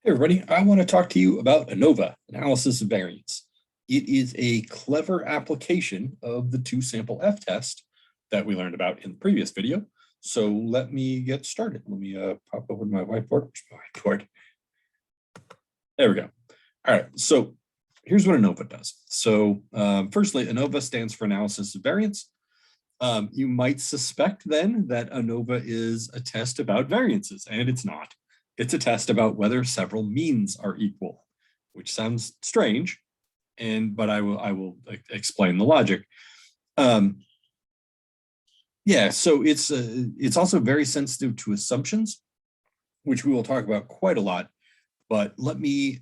Hey everybody, I want to talk to you about Anova, analysis of variance. It is a clever application of the two-sample F-test that we learned about in the previous video. So let me get started. Let me pop open my whiteboard. There we go. All right, so here's what Anova does. So firstly, Anova stands for analysis of variance. You might suspect then that Anova is a test about variances, and it's not. It's a test about whether several means are equal, which sounds strange, but I will explain the logic. Yeah, so it's also very sensitive to assumptions, which we will talk about quite a lot. But let me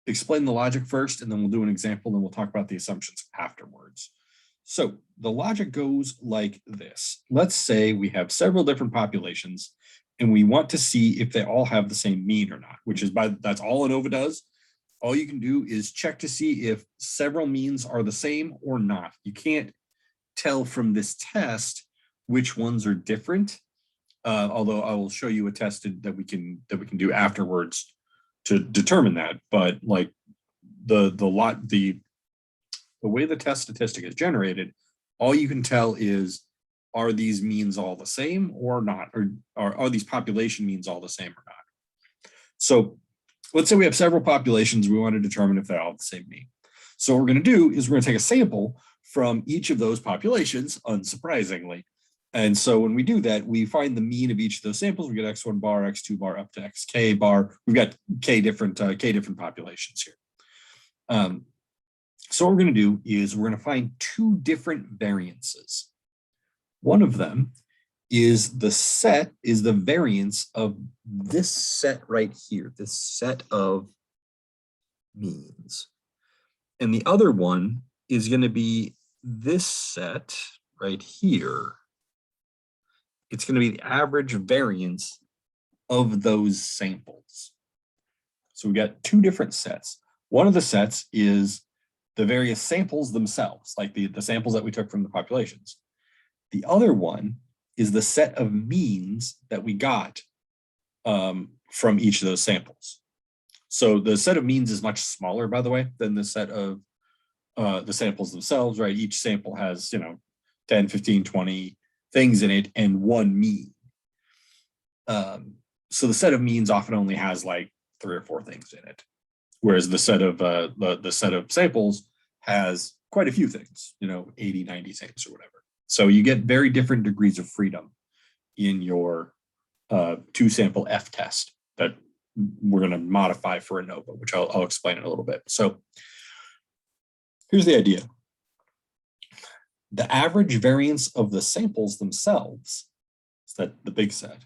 explain the logic first, and then we'll do an example, and we'll talk about the assumptions afterwards. So the logic goes like this. Let's say we have several different populations, and we want to see if they all have the same mean or not, that's all Anova does. All you can do is check to see if several means are the same or not. You can't tell from this test which ones are different, although I will show you a test that we can do afterwards to determine that. But like the way the test statistic is generated, all you can tell is, are these means all the same or not? Or are these population means all the same or not? So let's say we have several populations. We want to determine if they're all the same mean. So what we're going to do is we're going to take a sample from each of those populations, unsurprisingly. And so when we do that, we find the mean of each of those samples. We get x1 bar, x2 bar, up to xk bar. We've got k different populations here. So what we're going to do is we're going to find two different variances. One of them is the variance of this set right here, this set of means. And the other one is going to be this set right here. It's going to be the average variance of those samples. So we got two different sets. One of the sets is the various samples themselves, like the samples that we took from the populations. The other one is the set of means that we got from each of those samples. So the set of means is much smaller, by the way, than the set of the samples themselves, right? Each sample has, 10, 15, 20 things in it and one mean. So the set of means often only has like 3 or 4 things in it, whereas the set of the set of samples has quite a few things, 80, 90 things or whatever. So you get very different degrees of freedom in your two-sample F-test that we're going to modify for Anova, which I'll explain in a little bit. So here's the idea. The average variance of the samples themselves, so that the big set,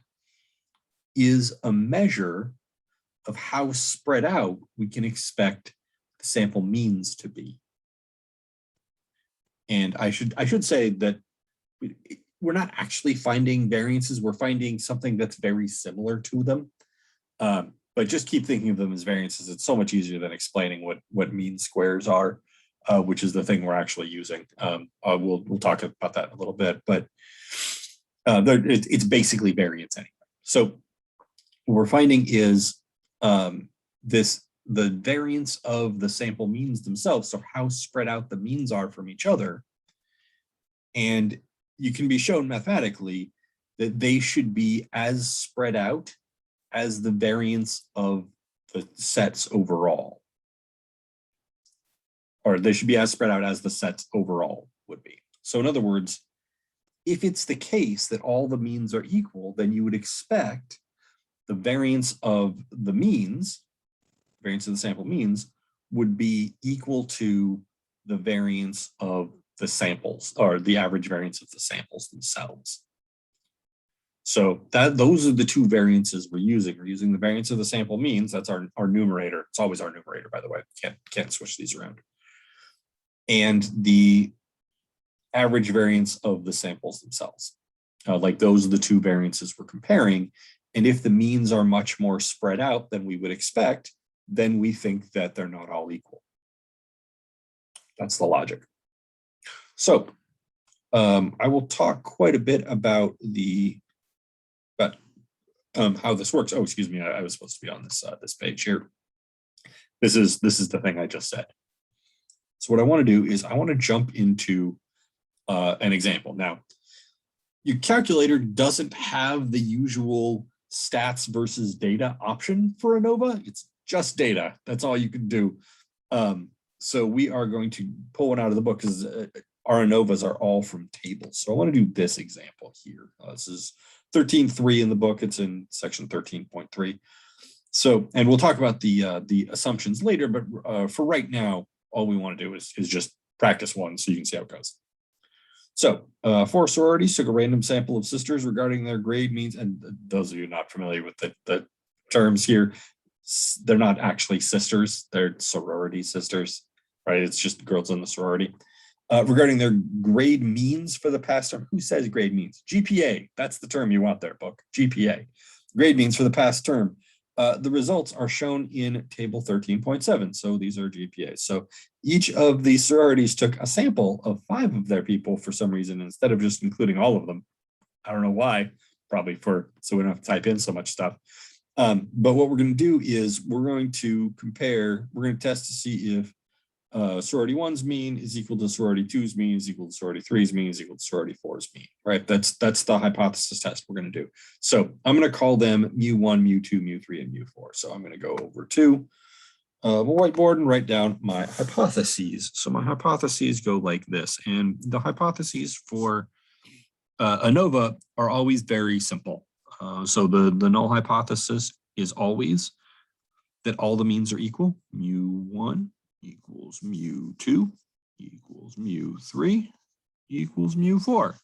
is a measure of how spread out we can expect the sample means to be. And I should say that we're not actually finding variances. We're finding something that's very similar to them. But just keep thinking of them as variances. It's so much easier than explaining what mean squares are, which is the thing we're actually using. We'll talk about that in a little bit, but it's basically variance anyway. So what we're finding is the variance of the sample means themselves, so how spread out the means are from each other. And you can be shown mathematically that they should be as spread out as the variance of the sets overall. Or they should be as spread out as the sets overall would be. So in other words, if it's the case that all the means are equal, then you would expect the variance of the means, variance of the sample means, would be equal to the variance of the samples, or the average variance of the samples themselves. So those are the two variances we're using. We're using the variance of the sample means. That's our numerator. It's always our numerator, by the way. Can't switch these around. And the average variance of the samples themselves. Like those are the two variances we're comparing. And if the means are much more spread out than we would expect, then we think that they're not all equal. That's the logic. So I will talk quite a bit about how this works. Oh, excuse me, I was supposed to be on this this page here. This is the thing I just said. So what I want to do is I want to jump into an example. Now, your calculator doesn't have the usual stats versus data option for Anova. It's just data. That's all you can do. So we are going to pull one out of the book because our Anovas are all from tables. So I want to do this example here. This is 13.3 in the book. It's in section 13.3. So, and we'll talk about the assumptions later, but for right now, all we want to do is just practice one so you can see how it goes. So 4 sororities took a random sample of sisters regarding their grade means, and those of you not familiar with the terms here, they're not actually sisters, they're sorority sisters, right? It's just girls in the sorority. Regarding their grade means for the past term. Who says grade means? GPA, that's the term you want there, book, GPA. Grade means for the past term. The results are shown in table 13.7. So these are GPAs. So each of these sororities took a sample of 5 of their people for some reason, instead of just including all of them. I don't know why, probably so we don't have to type in so much stuff. But what we're going to do is we're going to test to see if sorority 1's mean is equal to sorority 2's mean is equal to sorority 3's mean is equal to sorority 4's mean, right? That's the hypothesis test we're going to do. So I'm going to call them mu1, mu2, mu3, and mu4. So I'm going to go over to my whiteboard and write down my hypotheses. So my hypotheses go like this, and the hypotheses for Anova are always very simple. So the null hypothesis is always that all the means are equal. Mu1 equals mu2 equals mu3 equals mu4.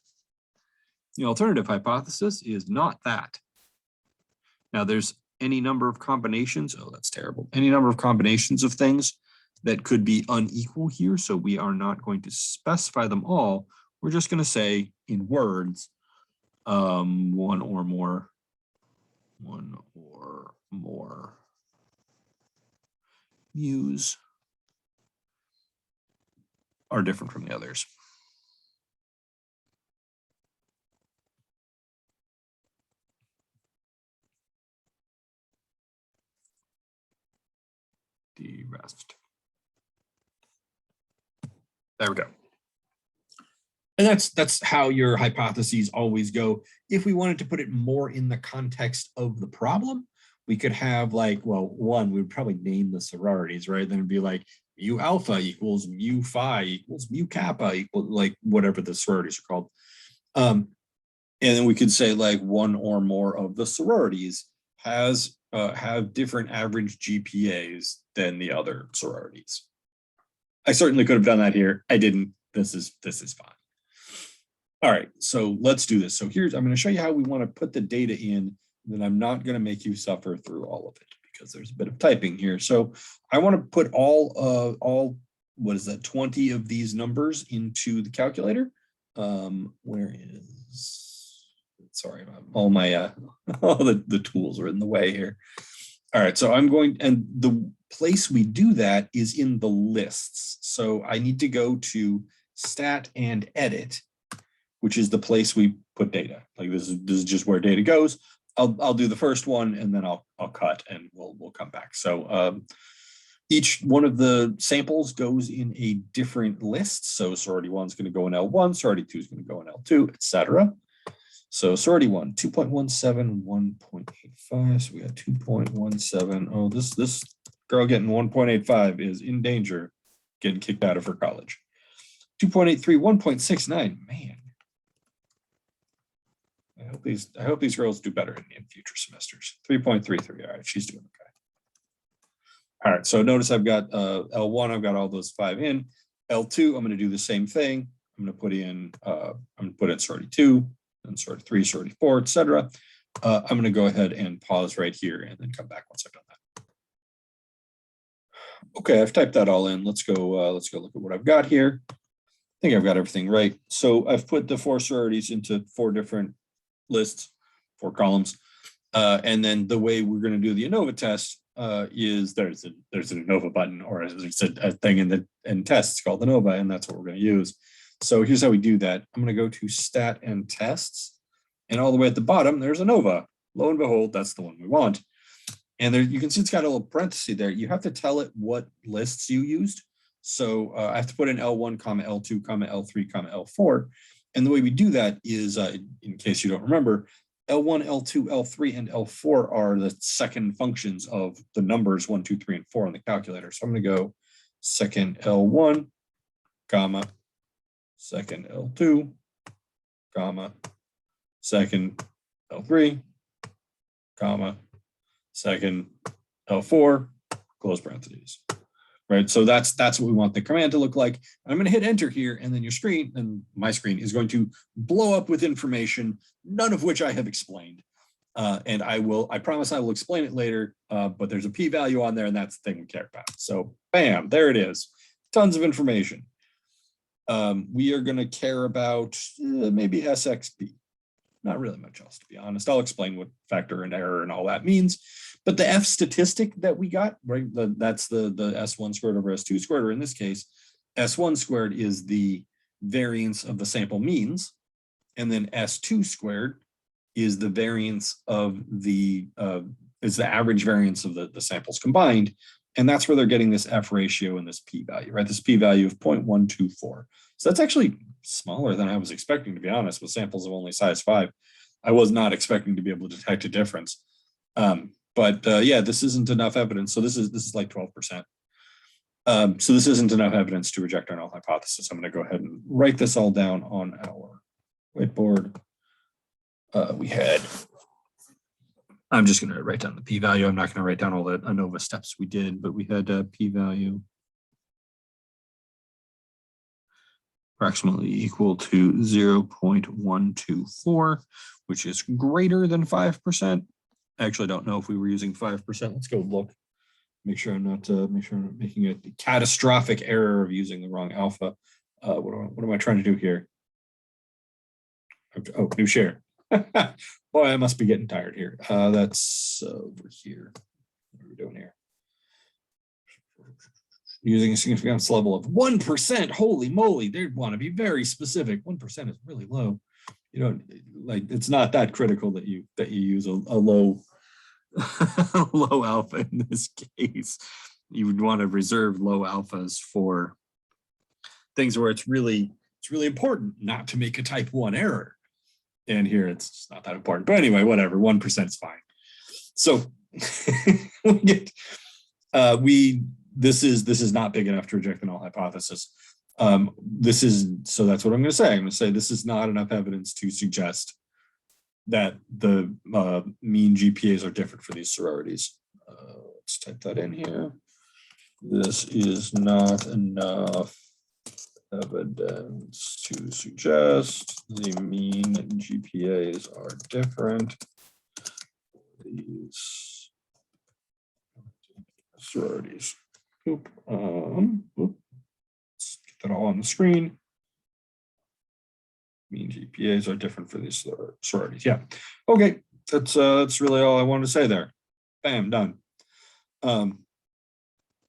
The alternative hypothesis is not that. Now there's any number of combinations. Oh, that's terrible. Any number of combinations of things that could be unequal here. So we are not going to specify them all. We're just going to say in words, one or more mu's are different from the others. The rest. There we go. And that's how your hypotheses always go. If we wanted to put it more in the context of the problem, we could have like, well, one, we would probably name the sororities, right? Then it'd be like mu alpha equals mu phi equals mu kappa equal, like whatever the sororities are called. And then we could say like one or more of the sororities have different average GPAs than the other sororities. I certainly could have done that here. I didn't. This is fine. All right, so let's do this. So I'm going to show you how we want to put the data in. Then I'm not going to make you suffer through all of it because there's a bit of typing here. So I want to put all what is that, 20 of these numbers into the calculator. Where is, sorry, all my all the tools are in the way here. All right, so I'm going, and the place we do that is in the lists. So I need to go to stat and edit, which is the place we put data. Like this is just where data goes. I'll do the first one and then I'll cut and we'll come back. So each one of the samples goes in a different list. So sorority 1 is going to go in L1, sorority 2 is going to go in L2, etc. So sorority 1, 2.17, 1.85. So we got 2.17. Oh, this girl getting 1.85 is in danger, getting kicked out of her college. 2.83, 1.69. Man. I hope these girls do better in future semesters. 3.33. All right, she's doing okay. All right, so notice I've got L1, I've got all those 5 in. L2, I'm going to do the same thing. I'm going to put in sorority 2, and sorority 3, sorority 4, etc. I'm going to go ahead and pause right here and then come back once I've done that. Okay, I've typed that all in. Let's go look at what I've got here. I think I've got everything right. So I've put the 4 sororities into 4 different lists, 4 columns. And then the way we're going to do the Anova test is there's an Anova button, or as I said, a thing in tests called Anova, and that's what we're going to use. So here's how we do that. I'm going to go to stat and tests, and all the way at the bottom, there's Anova. lo and behold, that's the one we want. And there, you can see it's got a little parenthesis there. You have to tell it what lists you used. So I have to put in L1, L2, L3, L4. And the way we do that is, in case you don't remember, L1, L2, L3, and L4 are the second functions of the numbers 1, 2, 3, and 4 on the calculator. So I'm going to go second L1, comma, second L2, comma, second L3, comma, second L4, close parentheses. Right, so that's what we want the command to look like. I'm going to hit enter here, and then your screen, and my screen, is going to blow up with information, none of which I have explained. And I promise I will explain it later, but there's a p-value on there, and that's the thing we care about. So bam, there it is. Tons of information. We are going to care about maybe SXP. Not really much else, to be honest. I'll explain what factor and error and all that means. But the F statistic that we got, right, that's the S1 squared over S2 squared, or in this case, S1 squared is the variance of the sample means, and then S2 squared is the variance of the, is the average variance of the samples combined. And that's where they're getting this F ratio and this p-value, right? This p-value of 0.124. So that's actually smaller than I was expecting, to be honest, with samples of only size 5. I was not expecting to be able to detect a difference. But yeah, this isn't enough evidence. So this is like 12%. So this isn't enough evidence to reject our null hypothesis. I'm going to go ahead and write this all down on our whiteboard. I'm just going to write down the p-value. I'm not going to write down all the ANOVA steps we did, but we had a p-value approximately equal to 0.124, which is greater than 5%. I actually don't know if we were using 5%. Let's go look. Make sure I'm not making a catastrophic error of using the wrong alpha. What am I trying to do here? Oh, new share. Boy, I must be getting tired here. That's over here. What are we doing here? Using a significance level of 1%. Holy moly, they want to be very specific. 1% is really low. You know, like it's not that critical that you use a low low alpha in this case. You would want to reserve low alphas for things where it's really important not to make a type 1 error. And here it's just not that important. But anyway, whatever, 1% is fine. So this is not big enough to reject the null hypothesis. So that's what I'm going to say. I'm going to say this is not enough evidence to suggest that the mean GPAs are different for these sororities. Let's type that in here. This is not enough evidence to suggest the mean GPAs are different for these sororities. Let's get that all on the screen. Mean GPAs are different for these sororities. Yeah. Okay. That's really all I wanted to say there. Bam, done.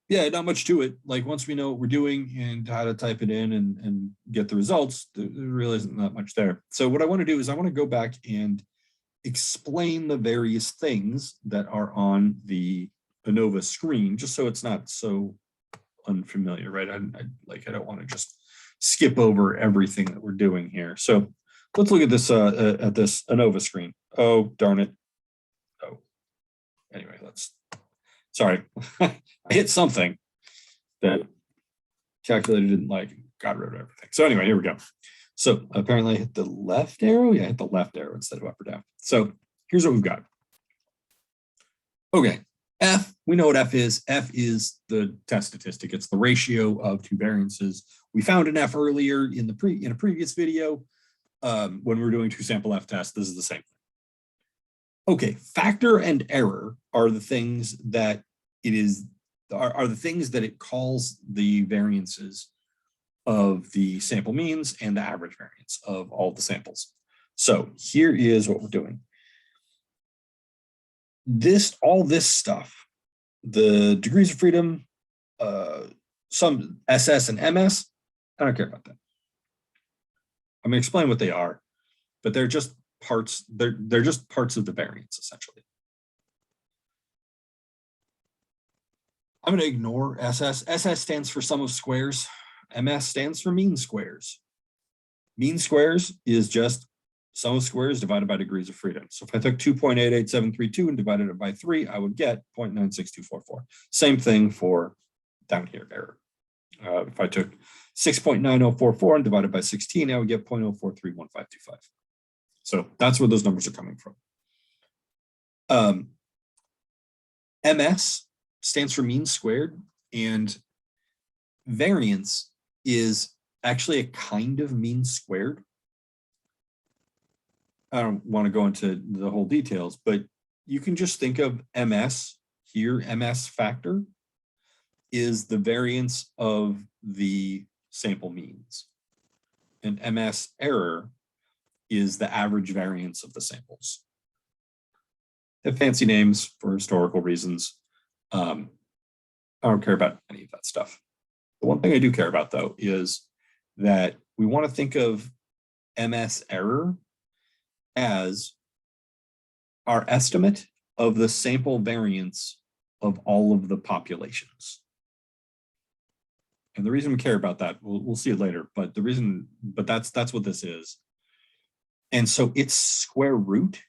Yeah, not much to it. Like once we know what we're doing and how to type it in and get the results, there really isn't that much there. So what I want to do is I want to go back and explain the various things that are on the Anova screen, just so it's not so unfamiliar, right? I don't want to just skip over everything that we're doing here. So let's look at this Anova screen. Oh, darn it. Oh, anyway, sorry. I hit something that calculator didn't like, got rid of everything. So anyway, here we go. So apparently I hit the left arrow. Yeah, I hit the left arrow instead of up or down. So here's what we've got. Okay, F, we know what F is. F is the test statistic. It's the ratio of two variances. We found an F earlier in a previous video when we were doing two sample F tests. This is the same thing. Okay, factor and error are the things that it calls the variances of the sample means and the average variance of all the samples. So here is what we're doing. All this stuff, the degrees of freedom, some SS and MS, I don't care about that. I'm going to explain what they are, but they're just parts, they're just parts of the variance, essentially. I'm going to ignore SS. SS stands for sum of squares. MS stands for mean squares. Mean squares is just sum of squares divided by degrees of freedom. So if I took 2.88732 and divided it by 3, I would get 0.96244. Same thing for down here, error. If I took 6.9044 and divided by 16, I would get 0.0431525. So that's where those numbers are coming from. MS stands for mean squared, and variance is actually a kind of mean squared. I don't want to go into the whole details, but you can just think of MS here. MS factor is the variance of the sample means, and MS error is the average variance of the samples. They have fancy names for historical reasons. I don't care about any of that stuff. The one thing I do care about, though, is that we want to think of MS error as our estimate of the sample variance of all of the populations. And the reason we care about that, we'll see it later, but that's what this is. And so its square root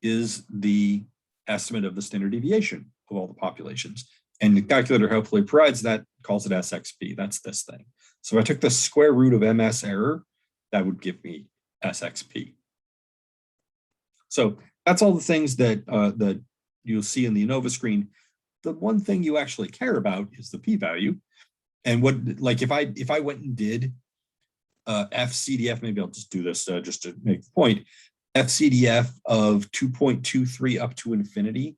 is the estimate of the standard deviation of all the populations. And the calculator hopefully provides that, calls it SXP. That's this thing. So if I took the square root of MS error, that would give me SXP. So that's all the things that that you'll see in the Anova screen. The one thing you actually care about is the p-value. And what, like, if I went and did FCDF, maybe I'll just do this just to make the point. FCDF of 2.23 up to infinity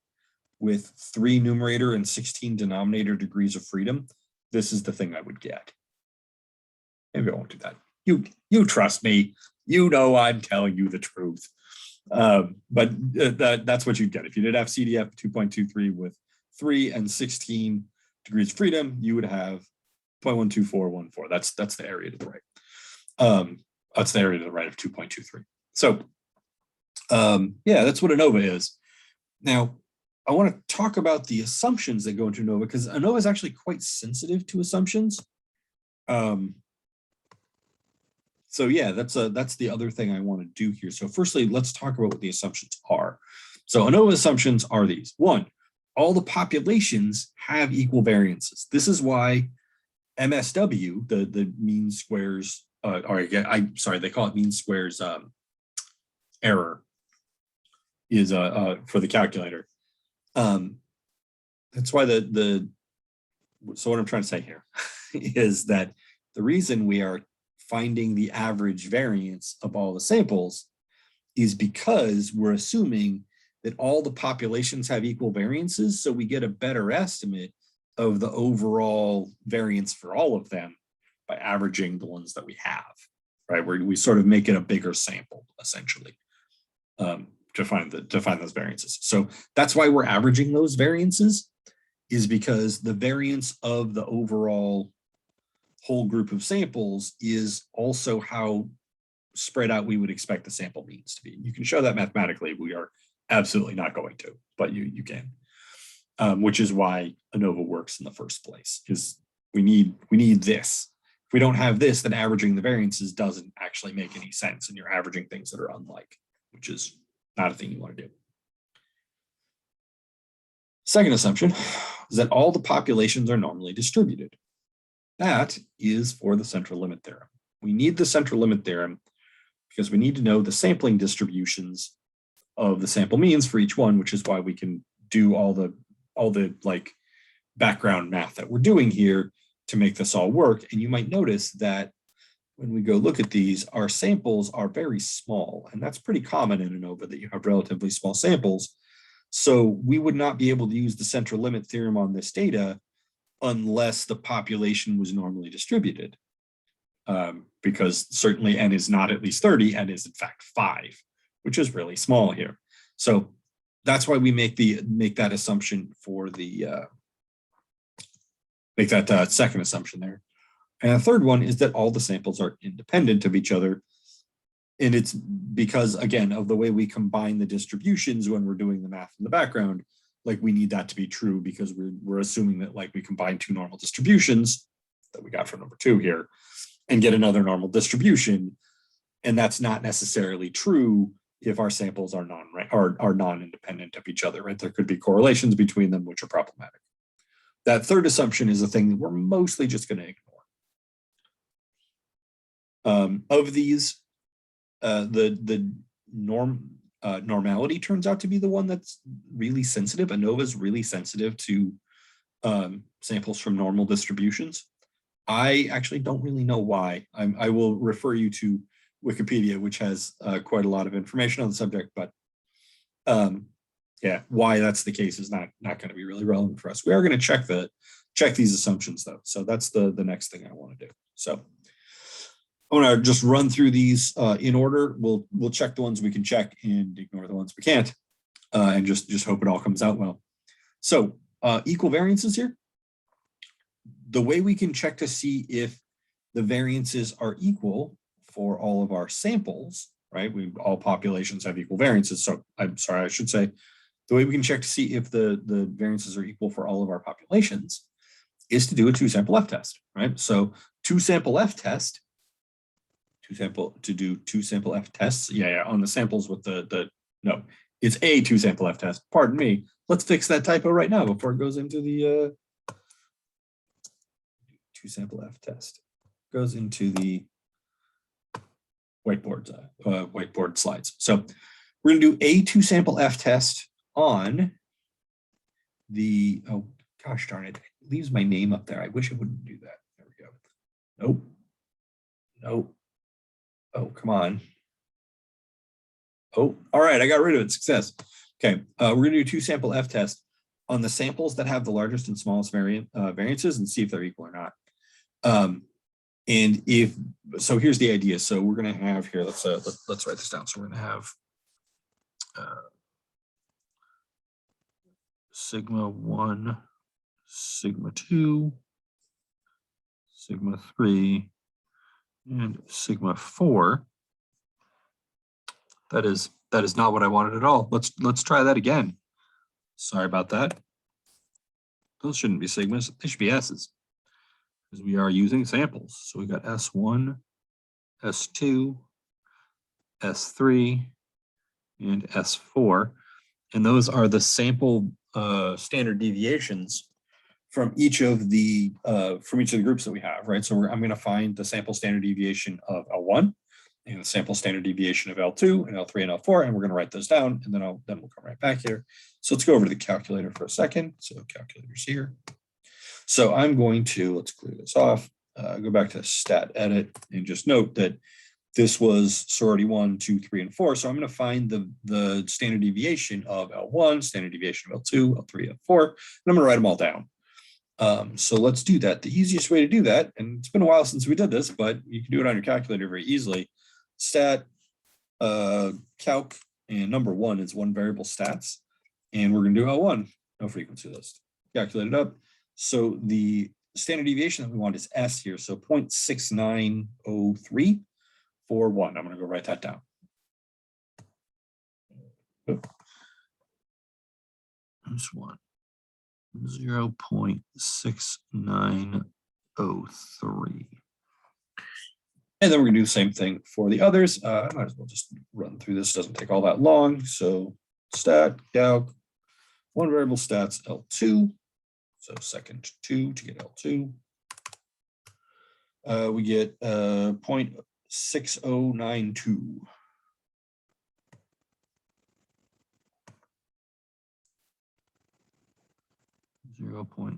with 3 numerator and 16 denominator degrees of freedom, this is the thing I would get. Maybe I won't do that. You trust me. You know I'm telling you the truth. But that's what you'd get. If you did FCDF 2.23 with 3 and 16 degrees of freedom, you would have 0.12414. That's the area to the right. That's the area to the right of 2.23. So yeah, that's what Anova is. Now, I want to talk about the assumptions that go into Anova, because Anova is actually quite sensitive to assumptions. So yeah, that's the other thing I want to do here. So firstly, let's talk about what the assumptions are. So Anova assumptions are these. 1, all the populations have equal variances. This is why MSW, the mean squares, sorry, they call it mean squares error, is for the calculator. That's why so what I'm trying to say here is that the reason we are finding the average variance of all the samples is because we're assuming that all the populations have equal variances, so we get a better estimate of the overall variance for all of them by averaging the ones that we have, right? We sort of make it a bigger sample, essentially, to find those variances. So that's why we're averaging those variances, is because the variance of the overall whole group of samples is also how spread out we would expect the sample means to be. You can show that mathematically. We are absolutely not going to, but you can, which is why Anova works in the first place, because we need this. If we don't have this, then averaging the variances doesn't actually make any sense, and you're averaging things that are unlike, which is not a thing you want to do. Second assumption is that all the populations are normally distributed. That is for the central limit theorem. We need the central limit theorem because we need to know the sampling distributions of the sample means for each one, which is why we can do all the like background math that we're doing here to make this all work. And you might notice that when we go look at these, our samples are very small, and that's pretty common in Anova, that you have relatively small samples. So we would not be able to use the central limit theorem on this data unless the population was normally distributed, because certainly n is not at least 30, n is in fact 5, which is really small here. So that's why we make that assumption for the make that second assumption there. And the third one is that all the samples are independent of each other. And it's because, again, of the way we combine the distributions when we're doing the math in the background, like we need that to be true because we're assuming that like we combine two normal distributions that we got from number 2 here and get another normal distribution. And that's not necessarily true if our samples are non-independent of each other, right? There could be correlations between them, which are problematic. That third assumption is a thing that we're mostly just going to ignore. Of these, the normality turns out to be the one that's really sensitive. Anova is really sensitive to samples from normal distributions. I actually don't really know why. I will refer you to Wikipedia, which has quite a lot of information on the subject, but yeah, why that's the case is not going to be really relevant for us. We are going to check these assumptions though. So that's the next thing I want to do. So I want to just run through these in order. We'll check the ones we can check and ignore the ones we can't, and just hope it all comes out well. So equal variances here. The way we can check to see if the variances are equal for all of our samples, right? All populations have equal variances. So I'm sorry, I should say, the way we can check to see if the variances are equal for all of our populations is to do a 2-sample F-test, right? So 2-sample F-test, to do 2-sample F-tests, yeah, on the samples with no, it's a 2-sample F-test, pardon me. Let's fix that typo right now before it goes into the 2-sample F-test. Goes into the whiteboard slides. So we're going to do a 2-sample F-test on the, oh gosh darn it, it leaves my name up there. I wish it wouldn't do that. There we go. Nope. Oh, come on. Oh, all right, I got rid of it. Success. Okay, we're going to do 2-sample F-test on the samples that have the largest and smallest variances and see if they're equal or not. And if so, here's the idea. So we're going to have here. Let's write this down. So we're going to have sigma 1, sigma 2, sigma 3, and sigma 4. That is not what I wanted at all. Let's try that again. Sorry about that. Those shouldn't be sigmas. They should be s's, because we are using samples. So we got S1, S2, S3, and S4. And those are the sample standard deviations from each of the groups that we have, right? So I'm going to find the sample standard deviation of L1 and the sample standard deviation of L2 and L3 and L4, and we're going to write those down, and then we'll come right back here. So let's go over to the calculator for a second. So calculator's here. So I'm going to, let's clear this off, go back to stat edit, and just note that this was sorority 1, 2, 3, and 4. So I'm going to find the standard deviation of L1, standard deviation of L2, L3, L4, and I'm going to write them all down. So let's do that. The easiest way to do that, and it's been a while since we did this, but you can do it on your calculator very easily. Stat, calc, and number 1 is one variable stats. And we're going to do L1, no frequency list. Calculate it up. So the standard deviation that we want is S here. So 0.6903 for 1. I'm going to go write that down. This one. 0.6903. And then we're going to do the same thing for the others. I might as well just run through this. It doesn't take all that long. So stat, calc, one variable stats, L2. So second 2 to get L2. We get 0.6092.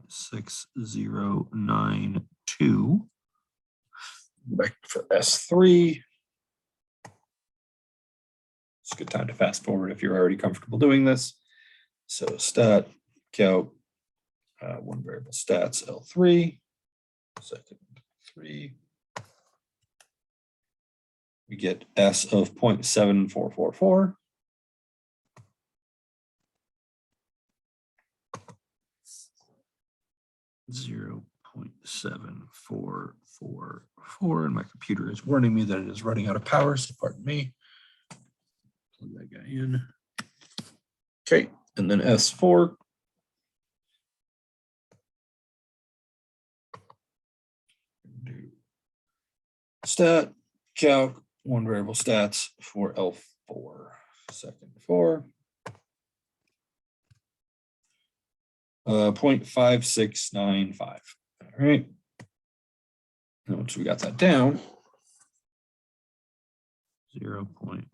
.6092. Back for S3. It's a good time to fast forward if you're already comfortable doing this. So stat, calc, one variable stats, L3, second 3. We get S of 0.7444. 0.7444, and my computer is warning me that it is running out of power, so pardon me. Plug that guy in. Okay, and then S4. Do stat, calc, one variable stats for L4, second 4. 0.5695. All right. And once we got that down, 0.5695.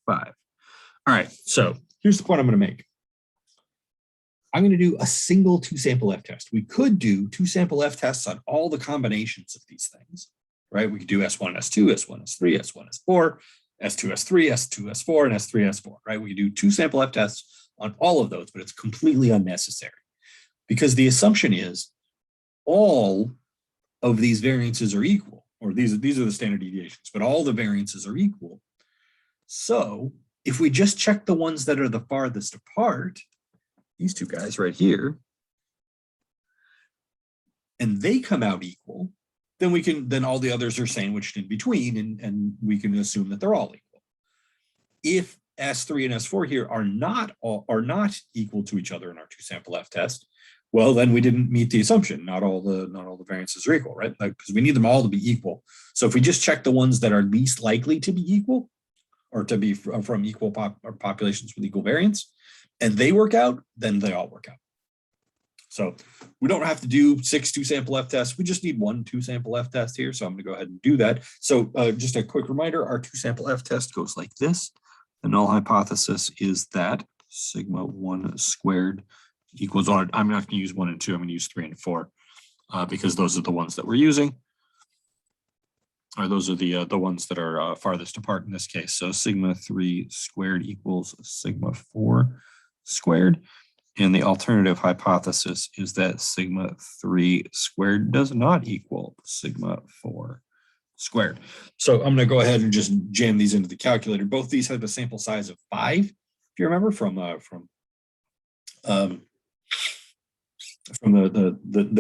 All right. So here's the point I'm going to make. I'm going to do a single 2-sample F test. We could do 2-sample F tests on all the combinations of these things, right? We could do S1, S2, S1, S3, S1, S4, S2, S3, S2, S4, and S3, S4, right? We could do 2-sample F tests on all of those, but it's completely unnecessary because the assumption is all of these variances are equal, or these are the standard deviations, but all the variances are equal. So if we just check the ones that are the farthest apart, these two guys right here, and they come out equal, then all the others are sandwiched in between, and we can assume that they're all equal. If S3 and S4 here are not equal to each other in our 2-sample F test, well, then we didn't meet the assumption. Not all the variances are equal, right? Because we need them all to be equal. So if we just check the ones that are least likely to be equal, or to be from equal populations with equal variance, and they work out, then they all work out. So we don't have to do 6 2-sample F tests. We just need 1 2-sample F test here. So I'm going to go ahead and do that. So just a quick reminder, our 2-sample F test goes like this. The null hypothesis is that sigma 1 squared equals, I'm not going to use 1 and 2. I'm going to use 3 and 4 because those are the ones that we're using. Or those are the ones that are farthest apart in this case. So sigma 3 squared equals sigma 4 squared. And the alternative hypothesis is that sigma 3 squared does not equal sigma 4 squared. So I'm going to go ahead and just jam these into the calculator. Both these have a sample size of 5, if you remember from the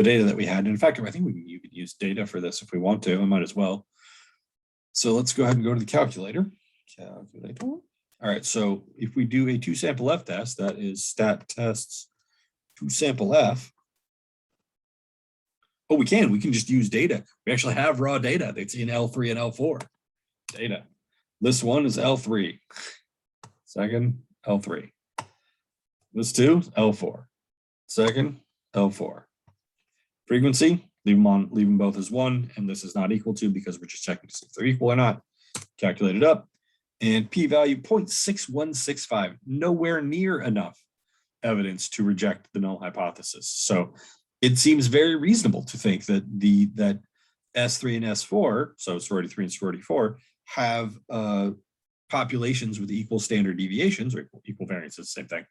data that we had. And in fact, I think you could use data for this if we want to. I might as well. So let's go ahead and go to the calculator. All right, so if we do a 2-sample F test, that is stat tests 2-sample F. Oh, we can just use data. We actually have raw data that's in L3 and L4 data. This one is L3, second L3. This 2, L4, second L4. Frequency, leave them both as 1, and this is not equal to because we're just checking to see if they're equal or not. Calculate it up. And p-value 0.6165, nowhere near enough evidence to reject the null hypothesis. So it seems very reasonable to think that that S3 and S4, so sorority 3 and sorority 4, have populations with equal standard deviations, or equal variances, same thing.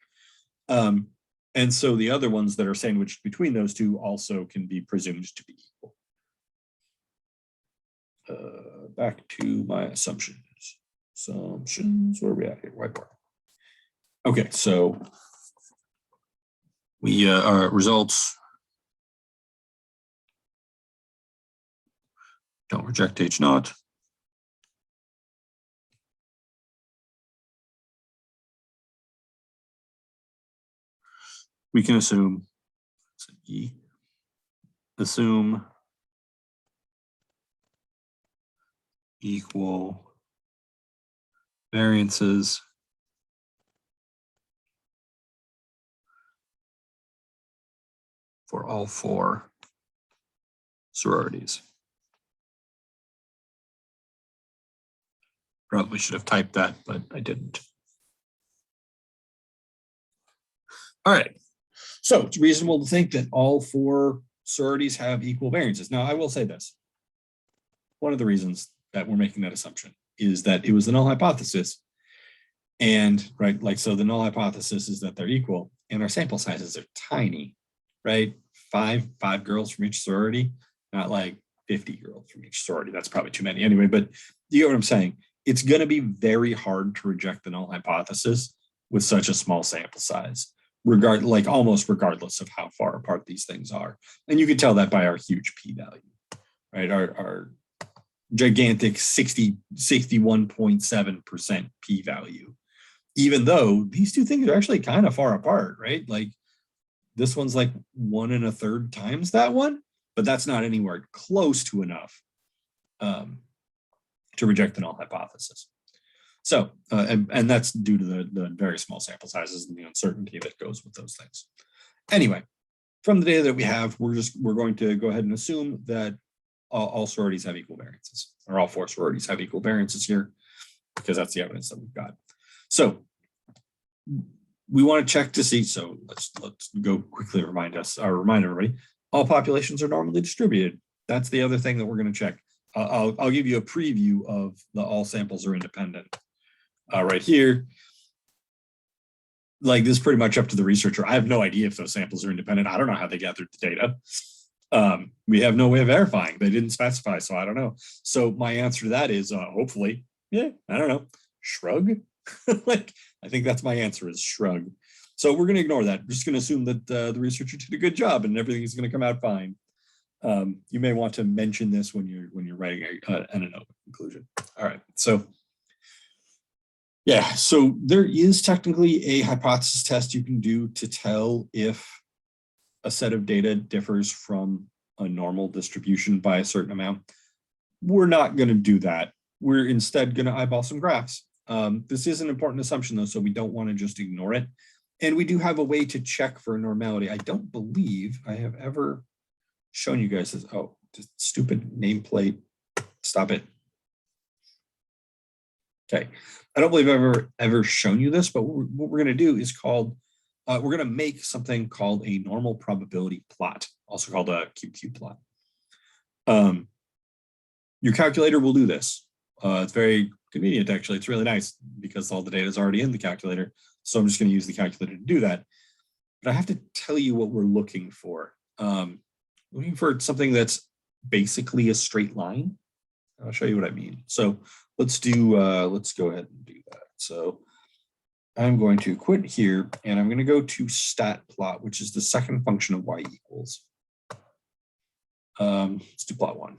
And so the other ones that are sandwiched between those two also can be presumed to be equal. Back to my assumptions. Where are we at here? Whiteboard. Okay, so we our results don't reject H naught. We can assume equal variances for all 4 sororities. Probably should have typed that, but I didn't. All right. So it's reasonable to think that all 4 sororities have equal variances. Now, I will say this. One of the reasons that we're making that assumption is that it was the null hypothesis. And so the null hypothesis is that they're equal, and our sample sizes are tiny, right? 5 girls from each sorority, not like 50 girls from each sorority. That's probably too many anyway, but you get what I'm saying. It's going to be very hard to reject the null hypothesis with such a small sample size. like almost regardless of how far apart these things are. And you can tell that by our huge p-value, right? Our gigantic 61.7% p-value, even though these two things are actually kind of far apart, right? Like this one's like 1 1/3 times that one, but that's not anywhere close to enough to reject the null hypothesis. So, and that's due to the very small sample sizes and the uncertainty that goes with those things. Anyway, from the data that we have, we're going to go ahead and assume that all sororities have equal variances, or all 4 sororities have equal variances here, because that's the evidence that we've got. So we want to check to see. So let's go quickly remind everybody, all populations are normally distributed. That's the other thing that we're going to check. I'll give you a preview of the all samples are independent. Right here, like this is pretty much up to the researcher. I have no idea if those samples are independent. I don't know how they gathered the data. We have no way of verifying. They didn't specify, so I don't know. So my answer to that is hopefully, yeah, I don't know, shrug. Like I think that's my answer is shrug. So we're going to ignore that. We're just going to assume that the researcher did a good job and everything is going to come out fine. You may want to mention this when you're writing an Anova conclusion. All right, so. Yeah, so there is technically a hypothesis test you can do to tell if a set of data differs from a normal distribution by a certain amount. We're not going to do that. We're instead going to eyeball some graphs. This is an important assumption, though, so we don't want to just ignore it. And we do have a way to check for normality. I don't believe I have ever shown you guys this. Oh, just stupid nameplate. Stop it. Okay, I don't believe I've ever shown you this, but what we're going to do is we're going to make something called a normal probability plot, also called a QQ plot. Your calculator will do this. It's very convenient, actually. It's really nice because all the data is already in the calculator. So I'm just going to use the calculator to do that. But I have to tell you what we're looking for. Looking for something that's basically a straight line. I'll show you what I mean. So let's go ahead and do that. So I'm going to quit here and I'm going to go to stat plot, which is the second function of y equals. Let's do plot 1.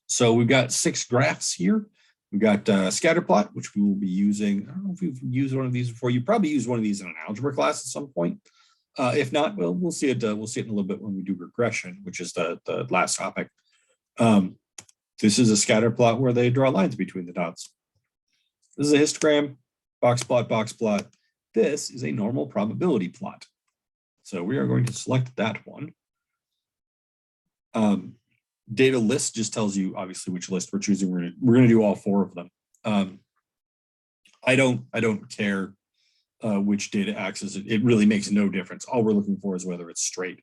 So we've got 6 graphs here. We've got scatter plot, which we will be using. I don't know if we've used one of these before. You probably used one of these in an algebra class at some point. If not, well, we'll see it. We'll see it in a little bit when we do regression, which is the last topic. This is a scatter plot where they draw lines between the dots. This is a histogram, box plot, box plot. This is a normal probability plot. So we are going to select that one. Data list just tells you obviously which list we're choosing. We're going to do all 4 of them. I don't care which data axis. It really makes no difference. All we're looking for is whether it's straight.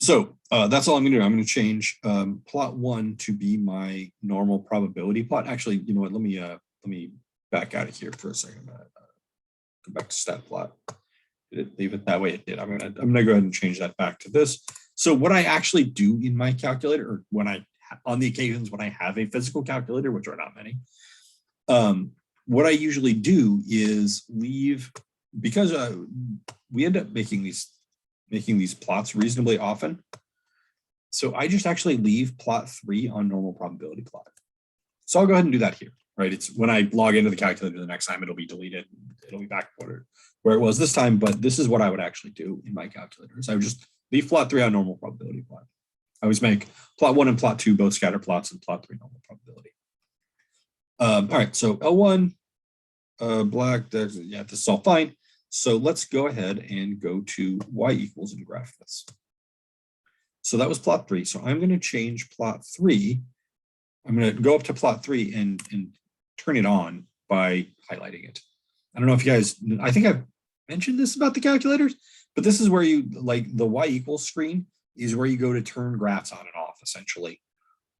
So that's all I'm going to do. I'm going to change plot 1 to be my normal probability plot. Actually, you know what? Let me back out of here for a second. Go back to stat plot. Did it leave it that way? It did. I'm gonna go ahead and change that back to this. So what I actually do in my calculator, or on the occasions when I have a physical calculator, which are not many, what I usually do is leave, because we end up making these plots reasonably often. So I just actually leave plot 3 on normal probability plot. So I'll go ahead and do that here, right? It's when I log into the calculator the next time, it'll be deleted. It'll be back where it was this time, but this is what I would actually do in my calculator. So I would just leave plot 3 on normal probability plot. I always make plot 1 and plot 2 both scatter plots and plot 3 normal probability. All right, so L1, black, yeah, this is all fine. So let's go ahead and go to y equals and graph this. So that was plot 3. So I'm going to change plot 3. I'm going to go up to plot 3 and turn it on by highlighting it. I don't know if you guys, I think I've mentioned this about the calculators, but this is where you, like the y equals screen is where you go to turn graphs on and off essentially.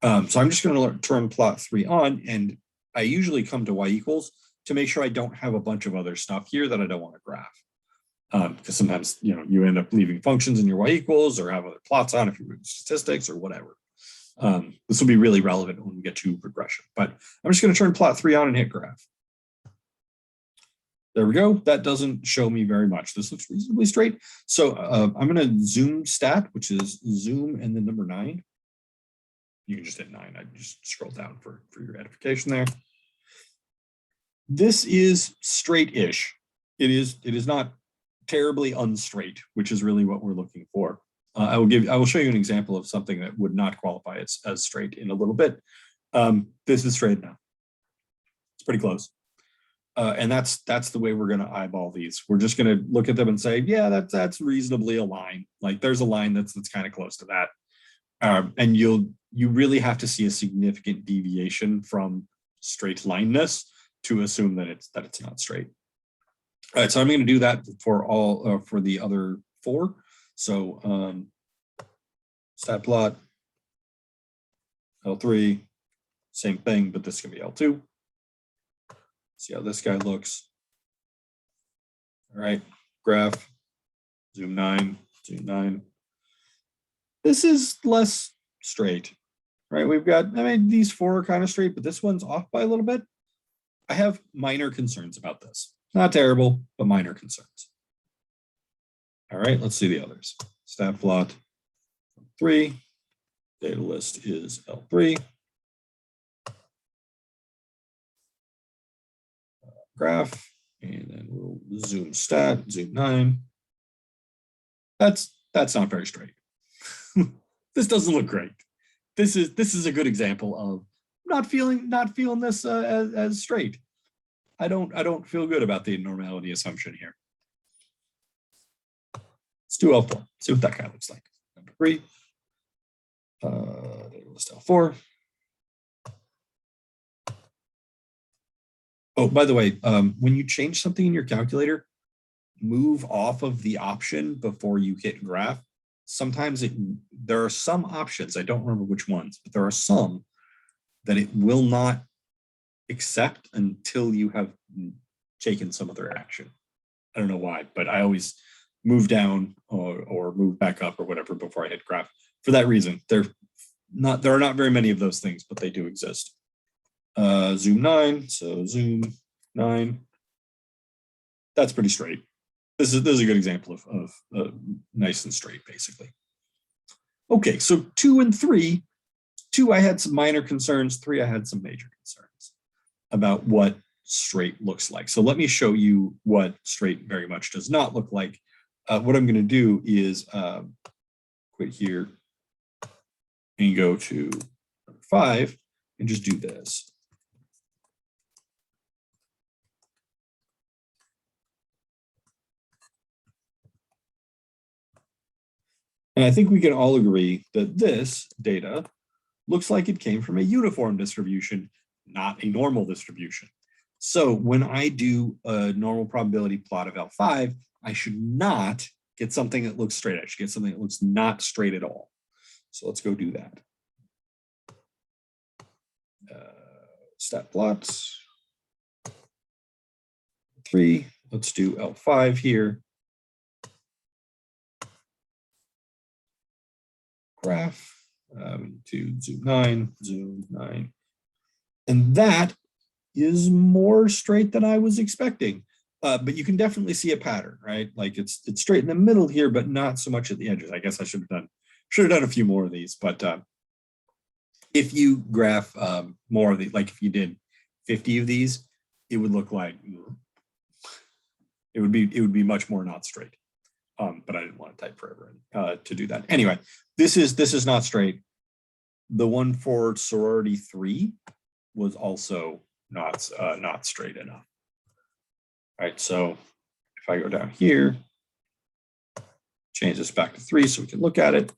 So I'm just going to turn plot 3 on, and I usually come to y equals to make sure I don't have a bunch of other stuff here that I don't want to graph. Because sometimes, you know, you end up leaving functions in your y equals or have other plots on if you're doing statistics or whatever. This will be really relevant when we get to regression, but I'm just going to turn plot 3 on and hit graph. There we go. That doesn't show me very much. This looks reasonably straight. So I'm going to zoom stat, which is zoom and then number 9. You can just hit 9. I just scroll down for your edification there. This is straight-ish. It is not terribly unstraight, which is really what we're looking for. I will show you an example of something that would not qualify as straight in a little bit. This is straight enough. It's pretty close. And that's the way we're going to eyeball these. We're just going to look at them and say, yeah, that's reasonably a line. Like there's a line that's kind of close to that. And you really have to see a significant deviation from straight lineness to assume that it's not straight. All right, so I'm going to do that for the other 4. So stat plot L3, same thing, but this is going to be L2. See how this guy looks. All right, graph, zoom 9, zoom 9. This is less straight, right? We've got, I mean, these 4 are kind of straight, but this one's off by a little bit. I have minor concerns about this. Not terrible, but minor concerns. All right, let's see the others. Stat plot 3, data list is L3. Graph, and then we'll zoom stat, zoom 9. That's not very straight. This doesn't look great. This is a good example of not feeling this as straight. I don't feel good about the normality assumption here. Let's do L4. See what that guy looks like. Number 3. Data list L4. Oh, by the way, when you change something in your calculator, move off of the option before you hit graph. Sometimes there are some options, I don't remember which ones, but there are some that it will not accept until you have taken some other action. I don't know why, but I always move down or move back up or whatever before I hit graph. For that reason, there are not very many of those things, but they do exist. Zoom 9, so zoom 9. That's pretty straight. This is a good example of nice and straight, basically. Okay, so 2 and 3. 2, I had some minor concerns. 3, I had some major concerns about what straight looks like. So let me show you what straight very much does not look like. What I'm going to do is quit here and go to number 5 and just do this. And I think we can all agree that this data looks like it came from a uniform distribution, not a normal distribution. So when I do a normal probability plot of L5, I should not get something that looks straight. I should get something that looks not straight at all. So let's go do that. Stat plots 3. Let's do L5 here. Graph to zoom 9, and that is more straight than I was expecting. But you can definitely see a pattern, right? Like it's straight in the middle here, but not so much at the edges. I guess I should have done a few more of these. But if you graph more of these, like if you did 50 of these, it would look like it would be much more not straight. But I didn't want to type forever to do that. Anyway, this is not straight. The one for sorority 3 was also not straight enough. All right, so if I go down here, change this back to 3 so we can look at it.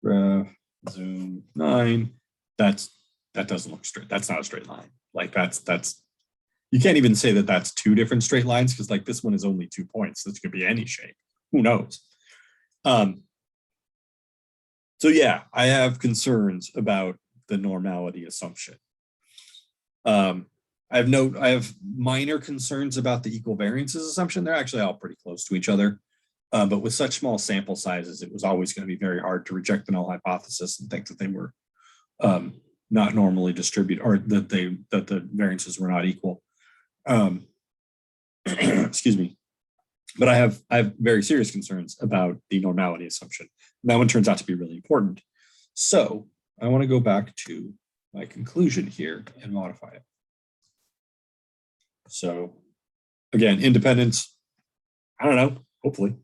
Graph, zoom 9. That doesn't look straight. That's not a straight line. Like that's. You can't even say that that's 2 different straight lines because like this one is only 2 points. This could be any shape. Who knows? So yeah, I have concerns about the normality assumption. I have minor concerns about the equal variances assumption. They're actually all pretty close to each other. But with such small sample sizes, it was always going to be very hard to reject the null hypothesis and think that they were not normally distributed or that the variances were not equal. excuse me, but I have very serious concerns about the normality assumption. That one turns out to be really important. So I want to go back to my conclusion here and modify it. So again, independence, I don't know, hopefully.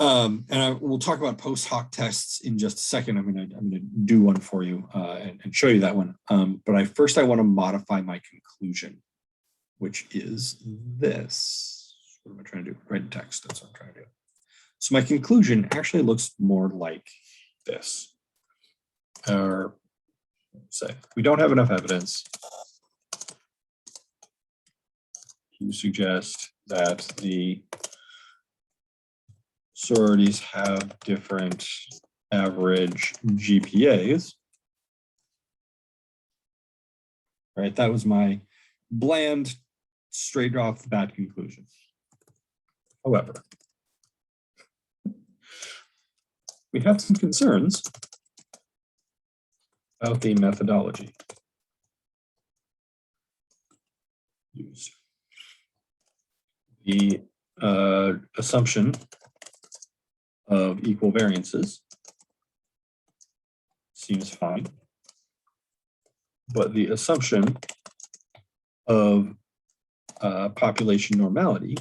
And we'll talk about post-hoc tests in just a second. I'm gonna do one for you and show you that one. But first I want to modify my conclusion, which is this. What am I trying to do? Write text. That's what I'm trying to do. So my conclusion actually looks more like this. Or say we don't have enough evidence to suggest that the sororities have different average GPAs. Right, that was my bland, straight off the bat conclusion. However, we have some concerns about the methodology used. The assumption of equal variances seems fine, but the assumption of population normality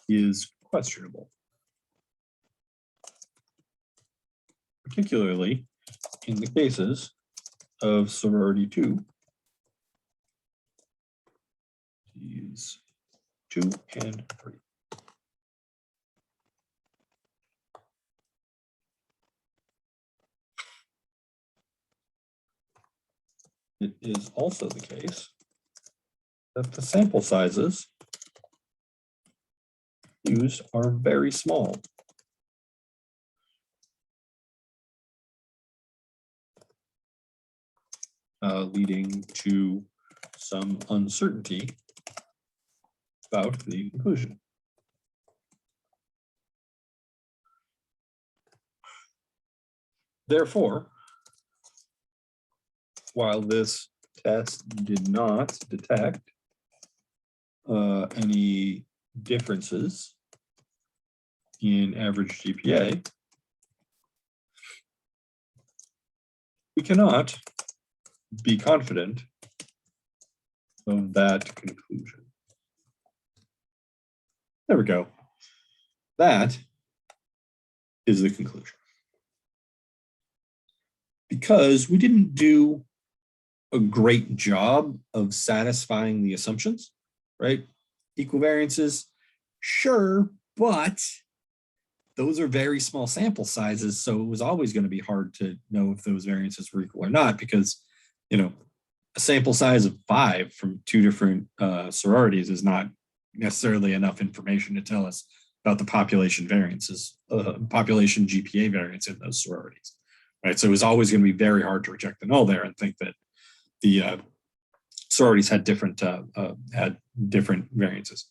is questionable, particularly in the cases of sorority 2. These 2 and 3. It is also the case that the sample sizes used are very small. Leading to some uncertainty about the conclusion. Therefore, while this test did not detect any differences in average GPA, we cannot be confident of that conclusion. There we go. That is the conclusion. Because we didn't do a great job of satisfying the assumptions, right? Equal variances, sure, but those are very small sample sizes, so it was always going to be hard to know if those variances were equal or not, because, you know, a sample size of 5 from 2 different sororities is not necessarily enough information to tell us about the population variances, population GPA variance in those sororities, right? So it was always going to be very hard to reject the null there and think that the sororities had different variances.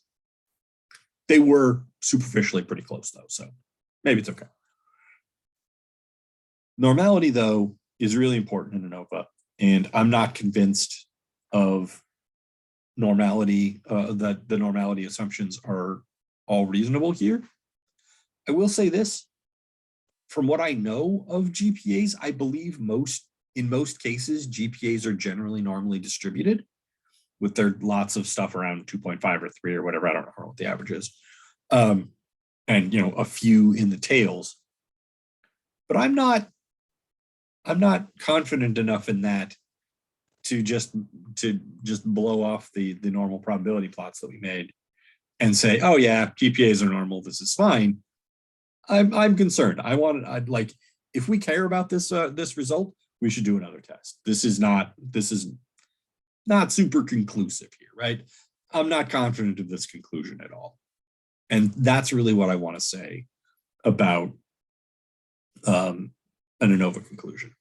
They were superficially pretty close though, so maybe it's okay. Normality though is really important in Anova, and I'm not convinced of normality, that the normality assumptions are all reasonable here. I will say this, from what I know of GPAs, I believe in most cases, GPAs are generally normally distributed with their lots of stuff around 2.5 or 3 or whatever. I don't know what the average is. And, you know, a few in the tails. But I'm not confident enough in that to just blow off the normal probability plots that we made and say, oh yeah, GPAs are normal, this is fine. I'm concerned. I'd like, if we care about this result, we should do another test. This is not super conclusive here, right? I'm not confident of this conclusion at all. And that's really what I want to say about an Anova conclusion.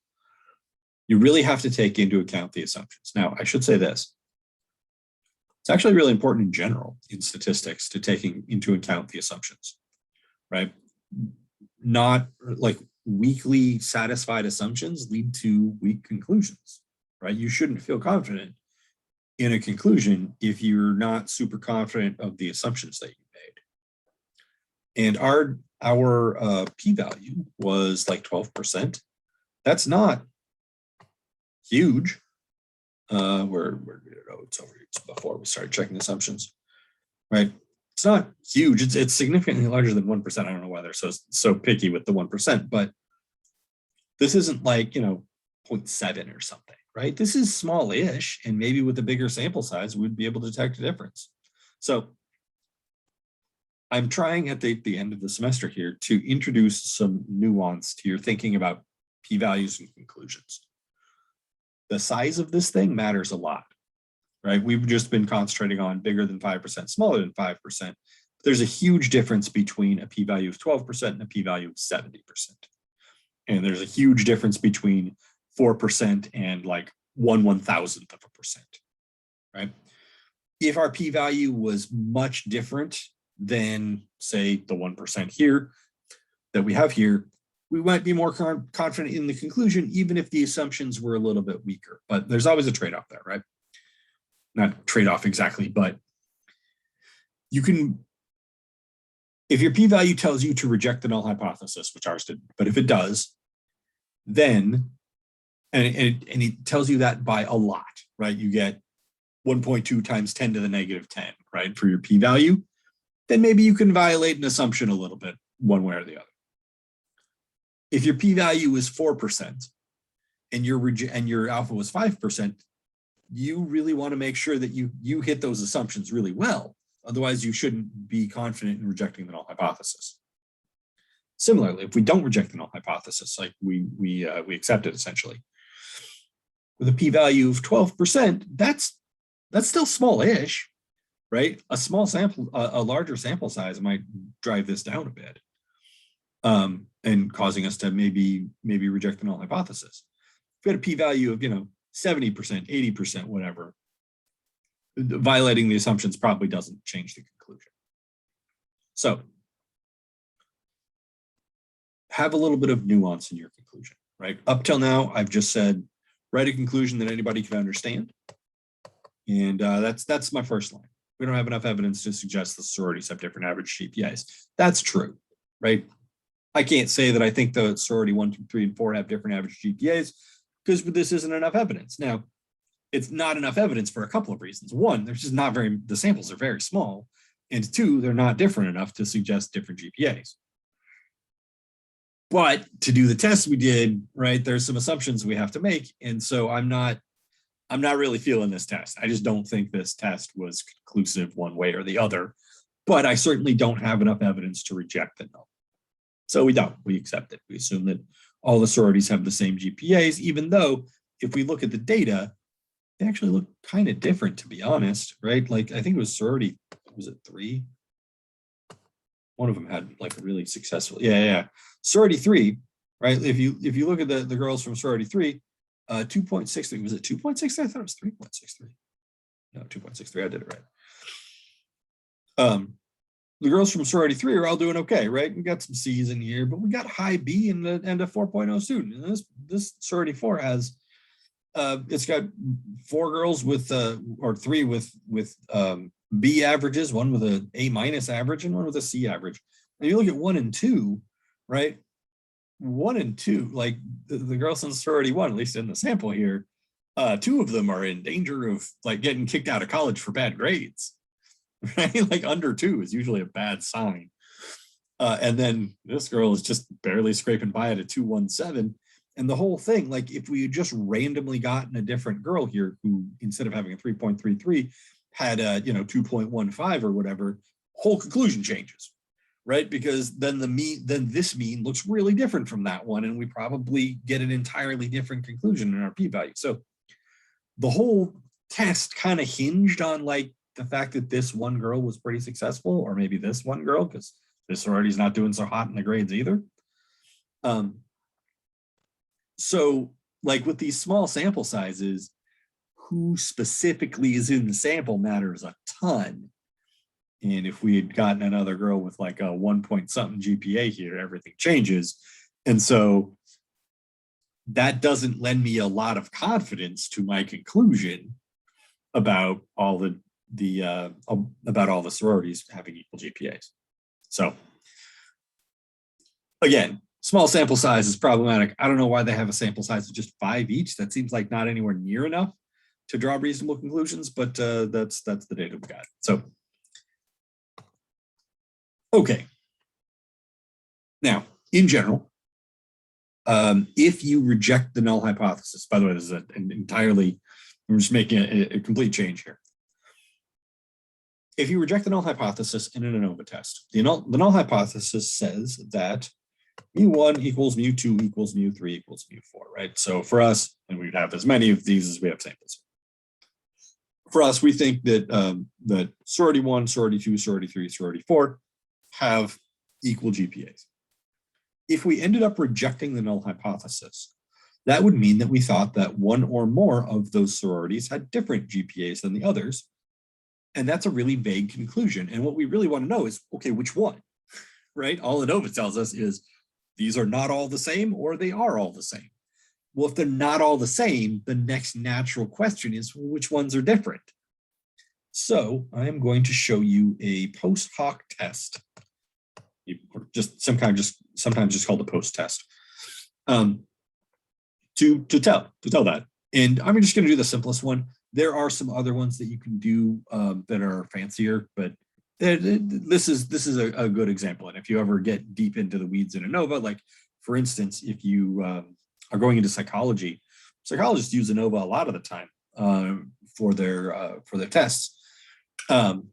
You really have to take into account the assumptions. Now, I should say this. It's actually really important in general in statistics to taking into account the assumptions, right? Not like weakly satisfied assumptions lead to weak conclusions, right? You shouldn't feel confident in a conclusion if you're not super confident of the assumptions that you made. And our p-value was like 12%. That's not huge. It's over here before we started checking assumptions, right? It's not huge. It's significantly larger than 1%. I don't know why they're so picky with the 1%, but this isn't like 0.7 or something, right? This is small-ish, and maybe with a bigger sample size, we'd be able to detect a difference. So I'm trying at the end of the semester here to introduce some nuance to your thinking about p-values and conclusions. The size of this thing matters a lot, right? We've just been concentrating on bigger than 5%, smaller than 5%. There's a huge difference between a p-value of 12% and a p-value of 70%. And there's a huge difference between 4% and like 1/1000th of a percent, right? If our p-value was much different than, say, the 1% here that we have here, we might be more confident in the conclusion, even if the assumptions were a little bit weaker. But there's always a trade-off there, right? Not trade-off exactly, but you can, if your p-value tells you to reject the null hypothesis, which ours didn't, but if it does, then, and it tells you that by a lot, right? You get 1.2 times 10 to the negative 10, right, for your p-value, then maybe you can violate an assumption a little bit one way or the other. If your p-value is 4% and your alpha was 5%, you really want to make sure that you hit those assumptions really well. Otherwise, you shouldn't be confident in rejecting the null hypothesis. Similarly, if we don't reject the null hypothesis, like we accept it essentially, with a p-value of 12%, that's still small-ish, right? A larger sample size might drive this down a bit, and causing us to maybe reject the null hypothesis. If we had a p-value of 70%, 80%, whatever, violating the assumptions probably doesn't change the conclusion. So have a little bit of nuance in your conclusion, right? Up till now, I've just said, write a conclusion that anybody can understand. And that's my first line. We don't have enough evidence to suggest the sororities have different average GPAs. That's true, right? I can't say that I think the sorority 1, 2, 3, and 4 have different average GPAs because this isn't enough evidence. Now, it's not enough evidence for a couple of reasons. One, the samples are very small. And two, they're not different enough to suggest different GPAs. But to do the test we did, right, there's some assumptions we have to make. And so I'm not really feeling this test. I just don't think this test was conclusive one way or the other. But I certainly don't have enough evidence to reject it. So we accept it. We assume that all the sororities have the same GPAs, even though if we look at the data, they actually look kind of different, to be honest, right? Like I think it was sorority, was it 3? One of them had like a really successful, sorority 3, right? If you look at the girls from sorority 3, 2.63, was it 2.63? I thought it was 3.63. No, 2.63, I did it right. The girls from sorority 3 are all doing okay, right? We got some C's in here, but we got high B and a 4.0 student. And this sorority 4 has, it's got 4 girls with, or 3 with B averages, one with an A- average and one with a C average. And you look at 1 and 2, right? 1 and 2, like the girls in sorority 1, at least in the sample here, 2 of them are in danger of like getting kicked out of college for bad grades. Right? Like under 2 is usually a bad sign. And then this girl is just barely scraping by at a 2.17. And the whole thing, like if we had just randomly gotten a different girl here who, instead of having a 3.33, had a 2.15 or whatever, whole conclusion changes, right? Because then this mean looks really different from that one, and we probably get an entirely different conclusion in our p-value. So the whole test kind of hinged on like the fact that this one girl was pretty successful, or maybe this one girl, because this sorority's not doing so hot in the grades either. So like with these small sample sizes, who specifically is in the sample matters a ton. And if we had gotten another girl with like a 1 point something GPA here, everything changes. And so that doesn't lend me a lot of confidence to my conclusion. about all the sororities having equal GPAs. So again, small sample size is problematic. I don't know why they have a sample size of just 5 each. That seems like not anywhere near enough to draw reasonable conclusions, but that's the data we got. So, okay. Now, in general, if you reject the null hypothesis, by the way, this is an entirely, I'm just making a complete change here. If you reject the null hypothesis in an Anova test, the null hypothesis says that mu1 equals mu2 equals mu3 equals mu4, right? So for us, and we'd have as many of these as we have samples. For us, we think that that sorority 1, sorority 2, sorority 3, sorority 4 have equal GPAs. If we ended up rejecting the null hypothesis, that would mean that we thought that one or more of those sororities had different GPAs than the others. And that's a really vague conclusion. And what we really want to know is, okay, which one, right? All Anova tells us is these are not all the same or they are all the same. Well, if they're not all the same, the next natural question is, well, which ones are different? So I am going to show you a post-hoc test, or just sometimes just called a post test, to tell that. And I'm just going to do the simplest one. There are some other ones that you can do that are fancier, but this is a good example. And if you ever get deep into the weeds in Anova, like for instance, if you are going into psychology, psychologists use Anova a lot of the time for their tests, and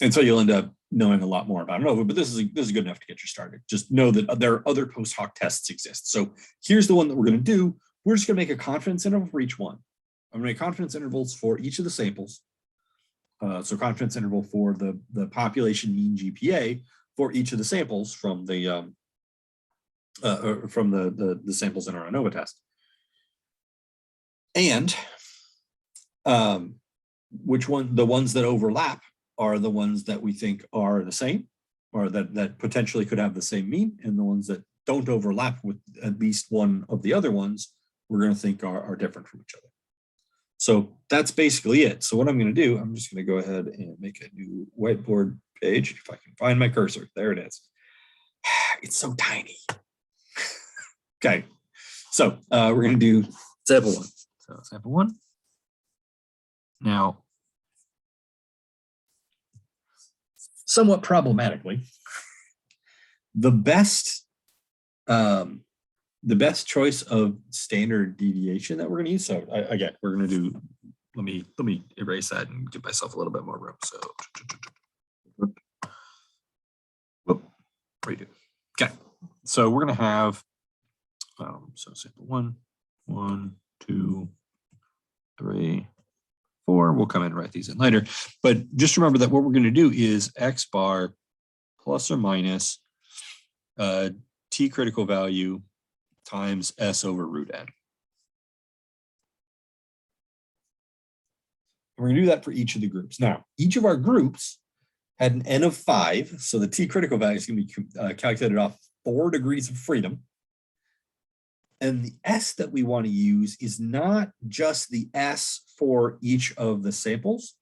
so you'll end up knowing a lot more about Anova. But this is good enough to get you started. Just know that there are other post hoc tests exist. So here's the one that we're going to do. We're just going to make a confidence interval for each one. I'm going to make confidence intervals for each of the samples. So confidence interval for the population mean GPA for each of the samples from the samples in our Anova test. And the ones that overlap are the ones that we think are the same, or that potentially could have the same mean, and the ones that don't overlap with at least one of the other ones, we're going to think are different from each other. So that's basically it. So what I'm going to do, I'm just going to go ahead and make a new whiteboard page. If I can find my cursor, there it is. It's so tiny. Okay, so we're going to do sample 1. So sample 1. Now, somewhat problematically, the best choice of standard deviation that we're going to use. So again, we're going to do, let me erase that and give myself a little bit more room. So redo. Okay, so we're going to have so sample 1, 1, 2, 3, 4. We'll come in and write these in later. But just remember that what we're going to do is X bar plus or minus T critical value times S over root N. We're going to do that for each of the groups. Now, each of our groups had an N of 5, so the T critical value is going to be calculated off 4 degrees of freedom. And the S that we want to use is not just the S for each of the samples.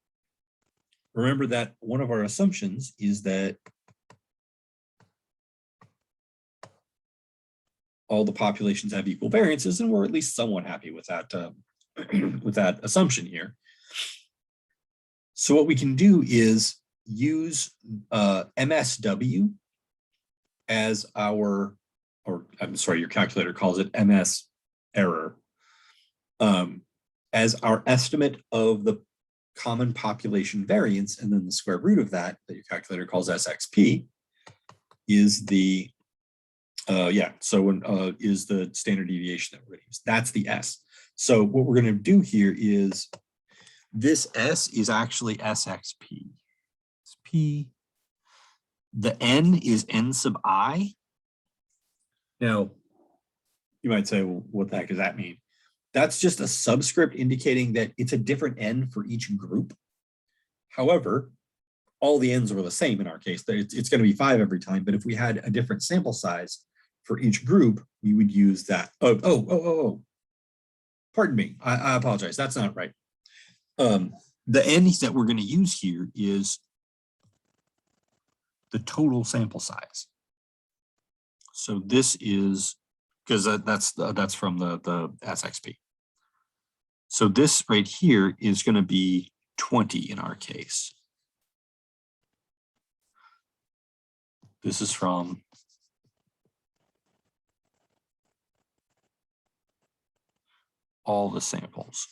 Remember that one of our assumptions is that all the populations have equal variances, and we're at least somewhat happy with that with that assumption here. So what we can do is use MSW as our, or I'm sorry, your calculator calls it MS error, as our estimate of the common population variance, and then the square root of that your calculator calls SXP is the is the standard deviation that we're going to use. That's the S. So what we're going to do here is this S is actually SXP. It's P. The N is N sub I. Now, you might say, well, what the heck does that mean? That's just a subscript indicating that it's a different N for each group. However, all the N's were the same in our case. It's going to be 5 every time, but if we had a different sample size for each group, we would use that. Oh. Pardon me. I apologize. That's not right. the n that we're going to use here is the total sample size. So this is, because that's from the SXP. So this right here is going to be 20 in our case. This is from all the samples.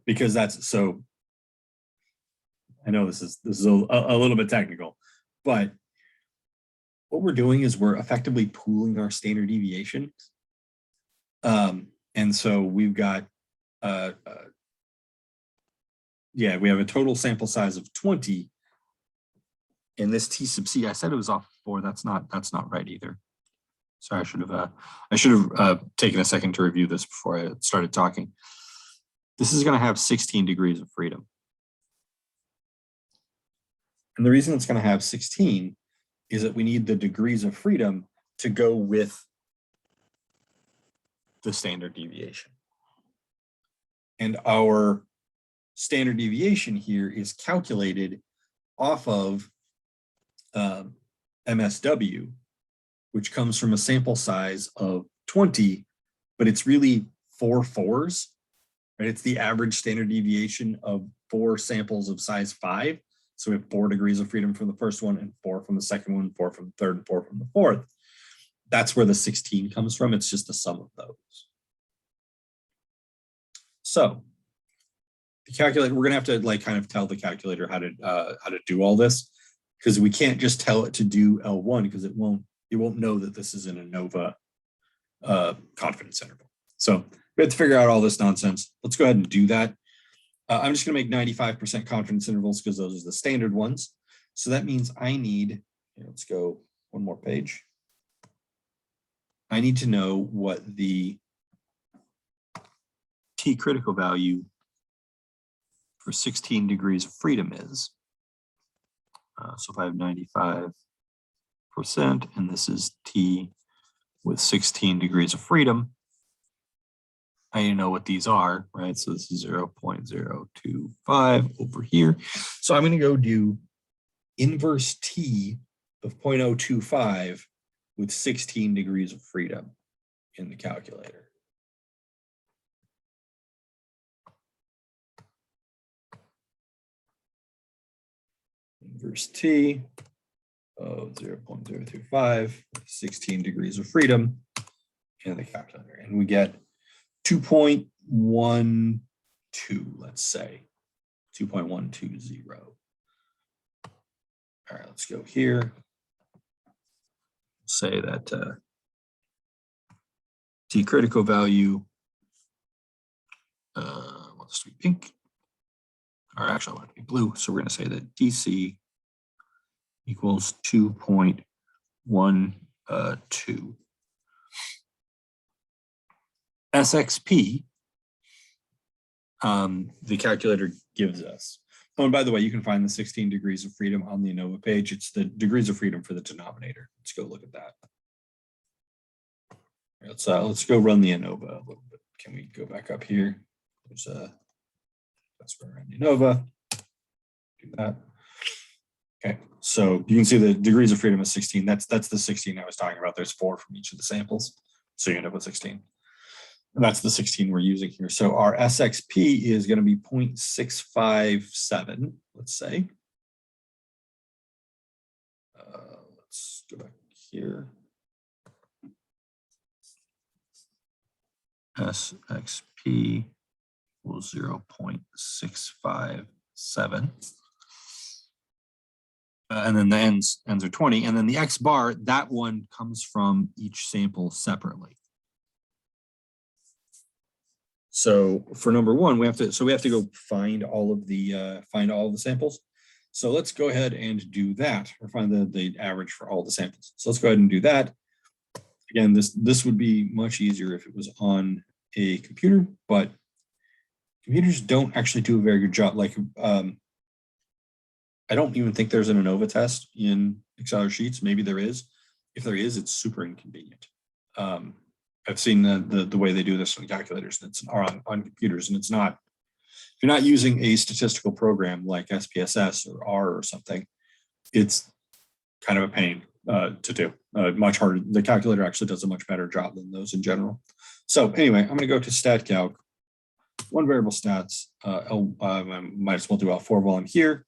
Because that's, so I know this is a little bit technical, but what we're doing is we're effectively pooling our standard deviation. And so we've got, yeah, we have a total sample size of 20. And this T sub C, I said it was off before. That's not right either. So I should have taken a second to review this before I started talking. This is going to have 16 degrees of freedom. And the reason it's going to have 16 is that we need the degrees of freedom to go with the standard deviation. And our standard deviation here is calculated off of MSW, which comes from a sample size of 20, but it's really 4 fours, right? It's the average standard deviation of 4 samples of size 5. So we have 4 degrees of freedom from the first one and 4 from the second one, 4 from the third, and 4 from the fourth. That's where the 16 comes from. It's just the sum of those. So the calculator, we're going to have to kind of tell the calculator how to do all this, because we can't just tell it to do L1 because it won't know that this is an Anova confidence interval. So we have to figure out all this nonsense. Let's go ahead and do that. I'm just going to make 95% confidence intervals because those are the standard ones. So that means I need, let's go one more page. I need to know what the T critical value for 16 degrees of freedom is. So if I have 95% and this is T with 16 degrees of freedom, I need to know what these are, right? So this is 0.025 over here. So I'm going to go do inverse T of 0.025 with 16 degrees of freedom in the calculator. Inverse T of 0.025, 16 degrees of freedom in the calculator. And we get 2.12, let's say, 2.120. All right, let's go here. Say that T critical value, well, this will be pink, or actually I want it to be blue. So we're going to say that DC equals 2.12. SXP, the calculator gives us. Oh, and by the way, you can find the 16 degrees of freedom on the Anova page. It's the degrees of freedom for the denominator. Let's go look at that. Let's go run the Anova a little bit. Can we go back up here? There's that's where I ran the Anova. Do that. Okay, so you can see the degrees of freedom is 16. That's the 16 I was talking about. There's 4 from each of the samples, so you end up with 16. And that's the 16 we're using here. So our SXP is going to be 0.657, let's say. Let's go back here. SXP equals 0.657. And then the ends are 20. And then the X bar, that one comes from each sample separately. So for number one, we have to go find all of the samples. So let's go ahead and do that, or find the average for all the samples. So let's go ahead and do that. Again, this would be much easier if it was on a computer, but computers don't actually do a very good job. Like I don't even think there's an Anova test in Excel sheets. Maybe there is. If there is, it's super inconvenient. I've seen the way they do this on calculators and it's on computers, and it's not, if you're not using a statistical program like SPSS or R or something, it's kind of a pain to do. Much harder. The calculator actually does a much better job than those in general. So anyway, I'm going to go to stat calc, one variable stats. I might as well do L4 while I'm here.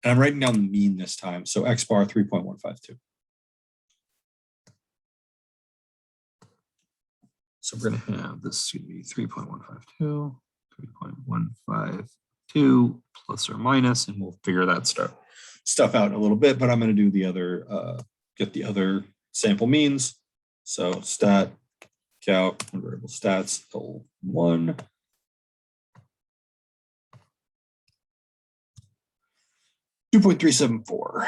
And I'm writing down the mean this time. So X bar 3.152. So we're going to have this is going to be 3.152, 3.152 plus or minus, and we'll figure that stuff out in a little bit. But I'm going to do the other, get the other sample means. So stat calc, one variable stats, L1. 2.374.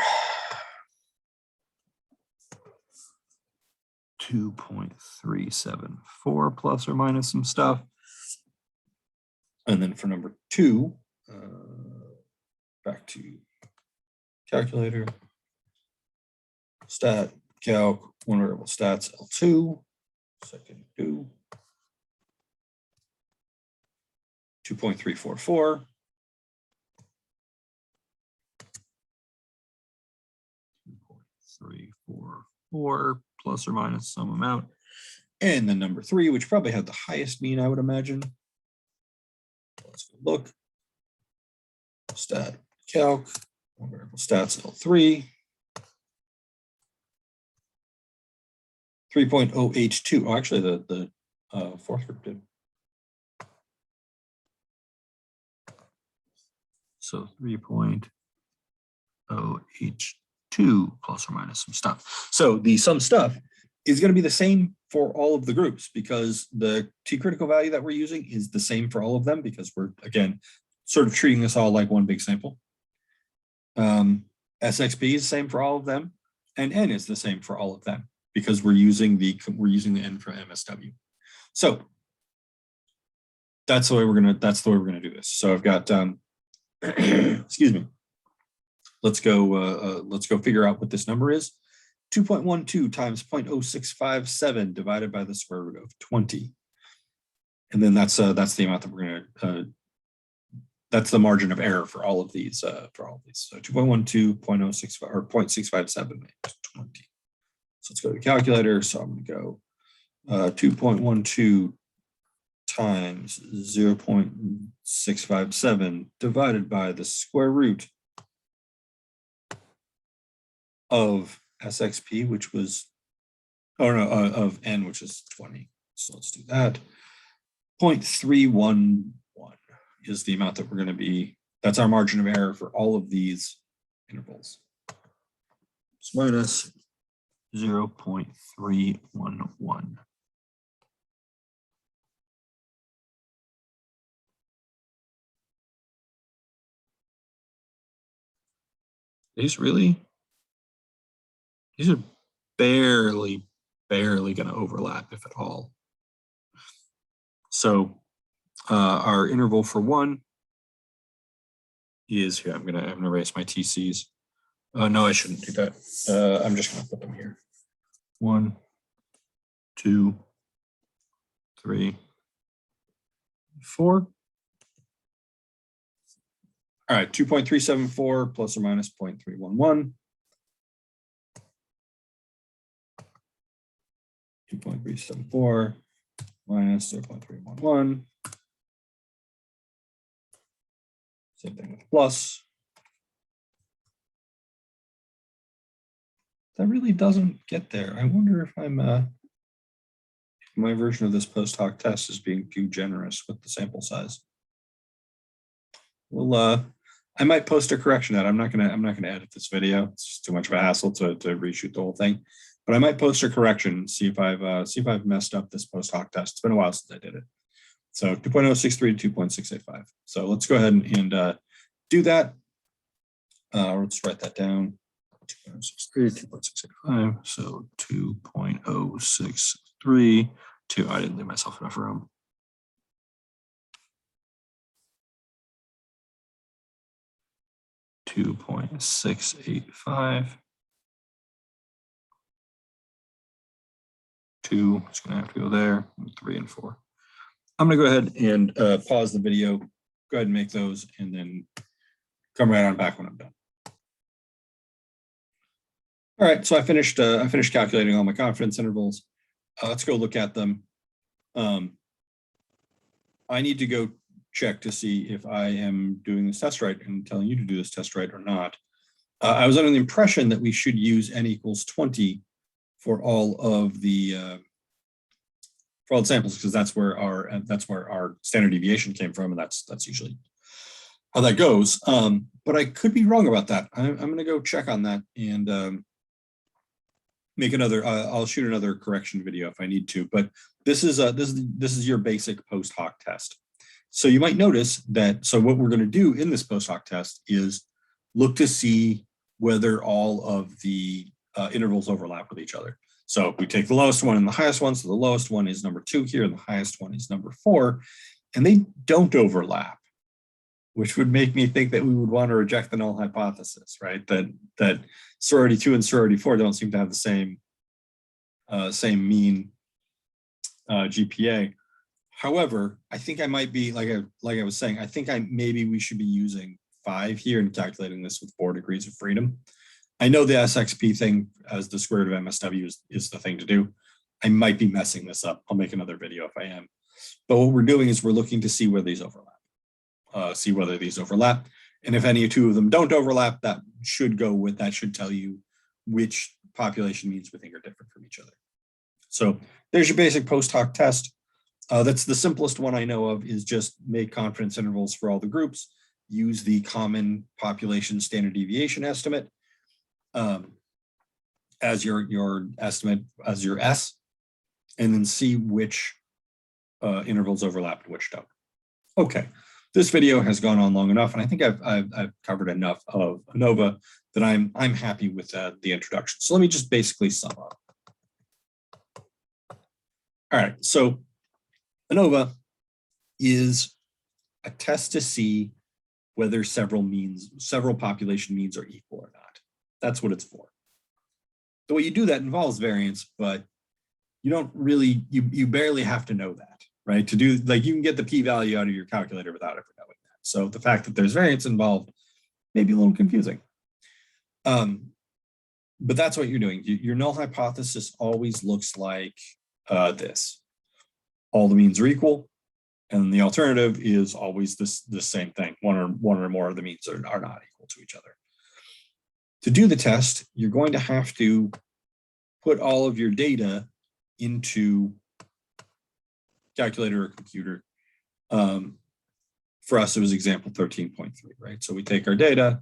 2.374 plus or minus some stuff. And then for number 2, back to calculator, stat calc, one variable stats, L2, second 2, 2.344. 344 plus or minus some amount. And then number 3, which probably had the highest mean, I would imagine. Let's go look. Stat calc, one variable stats, L3. 3.0H2. Oh, actually, the fourth group did. So 3.0H2 plus or minus some stuff. So the sum stuff is going to be the same for all of the groups because the T critical value that we're using is the same for all of them because we're, again, sort of treating this all like one big sample. SXP is the same for all of them, and N is the same for all of them because we're using the N for MSW. So that's the way we're gonna do this. So I've got excuse me. Let's go figure out what this number is. 2.12 times 0.0657 divided by the square root of 20. And then that's the amount that we're gonna that's the margin of error for all of these So 2.12, 0.065 or 0.657 makes 20. So let's go to the calculator. So I'm gonna go 2.12 times 0.657 divided by the square root of SXP, which was, of N, which is 20. So let's do that. 0.311 is the amount that we're going to be, that's our margin of error for all of these intervals. So minus 0.311. These are barely going to overlap, if at all. So our interval for 1 is here. I'm gonna erase my TCs. No, I shouldn't do that. I'm just gonna put them here. 1, 2, 3, 4. All right, 2.374 plus or minus 0.311. 2.374 minus 0.311. Same thing with plus. That really doesn't get there. I wonder if I'm if my version of this post-hoc test is being too generous with the sample size. Well, I might post a correction that I'm not gonna edit this video. It's just too much of a hassle to reshoot the whole thing. But I might post a correction and see if I've messed up this post-hoc test. It's been a while since I did it. So 2.063 to 2.685. So let's go ahead and do that. Let's write that down. 2.063, 2.685. So 2.063 to, I didn't leave myself enough room. $2.685 2, it's going to have to go there, 3 and 4. I'm going to go ahead and pause the video, go ahead and make those, and then come right on back when I'm done. All right, so I finished calculating all my confidence intervals. Let's go look at them. I need to go check to see if I am doing this test right and telling you to do this test right or not. I was under the impression that we should use n equals 20 for all of the samples, because that's where our standard deviation came from, and that's usually how that goes. But I could be wrong about that. I'm going to go check on that and make another. I'll shoot another correction video if I need to. But this is your basic post hoc test. So you might notice that. So what we're going to do in this post hoc test is look to see whether all of the intervals overlap with each other. So we take the lowest one and the highest one. So the lowest one is number 2 here, and the highest one is number 4, and they don't overlap, which would make me think that we would want to reject the null hypothesis, right? That sorority 2 and sorority 4 don't seem to have the same mean GPA. However, I think I might be, like I was saying, I think maybe we should be using 5 here and calculating this with 4 degrees of freedom. I know the SXP thing as the square root of MSW is the thing to do. I might be messing this up. I'll make another video if I am. But what we're doing is we're looking to see where these overlap. See whether these overlap. And if any 2 of them don't overlap, that should tell you which population means we think are different from each other. So there's your basic post hoc test. That's the simplest one I know of, is just make confidence intervals for all the groups, use the common population standard deviation estimate as your estimate, as your S, and then see which intervals overlap and which don't. Okay, this video has gone on long enough, and I think I've covered enough of Anova that I'm happy with the introduction. So let me just basically sum up. All right, so Anova is a test to see whether several population means are equal or not. That's what it's for. The way you do that involves variance, but you don't really, you barely have to know that, right? To do, like, you can get the p-value out of your calculator without ever knowing that. So the fact that there's variance involved may be a little confusing. But that's what you're doing. Your null hypothesis always looks like this. All the means are equal, and the alternative is always the same thing. One or more of the means are not equal to each other. To do the test, you're going to have to put all of your data into calculator or computer. For us, it was example 13.3, right? So we take our data,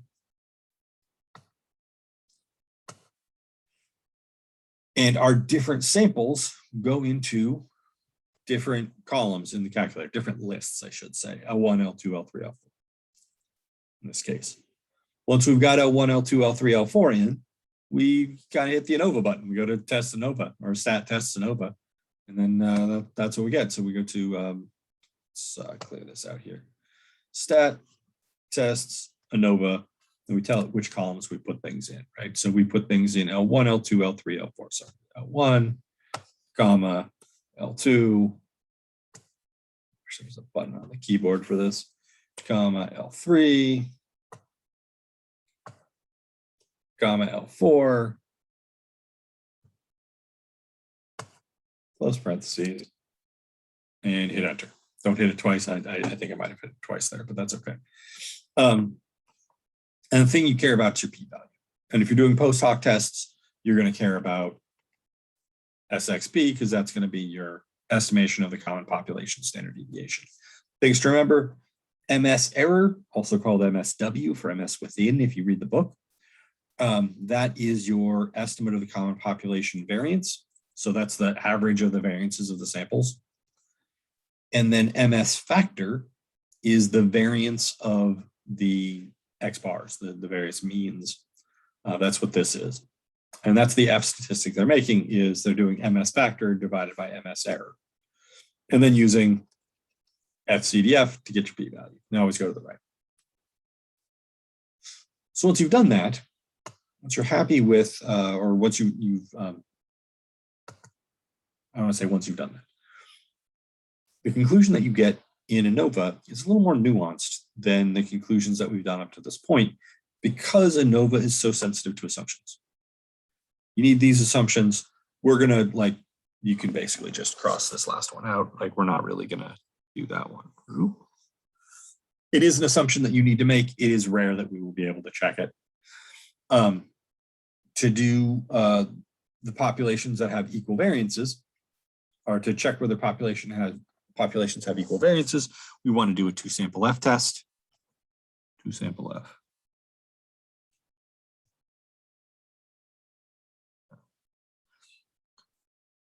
and our different samples go into different columns in the calculator, different lists, I should say, L1, L2, L3, L4, in this case. Once we've got L1, L2, L3, L4 in, we kind of hit the Anova button. We go to test Anova, or stat test Anova, and then that's what we get. So we go to, let's clear this out here. Stat, tests, Anova, and we tell it which columns we put things in, right? So we put things in L1, L2, L3, L4. So L1, comma, L2, there's a button on the keyboard for this, comma, L3, comma, L4, close parentheses, and hit enter. Don't hit it twice. I think I might have hit it twice there, but that's okay. And the thing you care about is your p-value. And if you're doing post hoc tests, you're going to care about SXP, because that's going to be your estimation of the common population standard deviation. Things to remember: MS error, also called MSW for MS within if you read the book. That is your estimate of the common population variance. So that's the average of the variances of the samples. And then MS factor is the variance of the X bars, the various means. That's what this is. And that's the F statistic they're making, is they're doing MS factor divided by MS error, and then using FCDF to get your p-value. Now always go to the right. So once you've done that, once you're happy with, or once you've I want to say once you've done that. The conclusion that you get in Anova is a little more nuanced than the conclusions that we've done up to this point, because Anova is so sensitive to assumptions. You need these assumptions. We're gonna, like, you can basically just cross this last one out. Like, we're not really gonna do that one. It is an assumption that you need to make. It is rare that we will be able to check it. To do the populations that have equal variances, or to check whether populations have equal variances, we want to do a 2-sample F test. 2-sample F.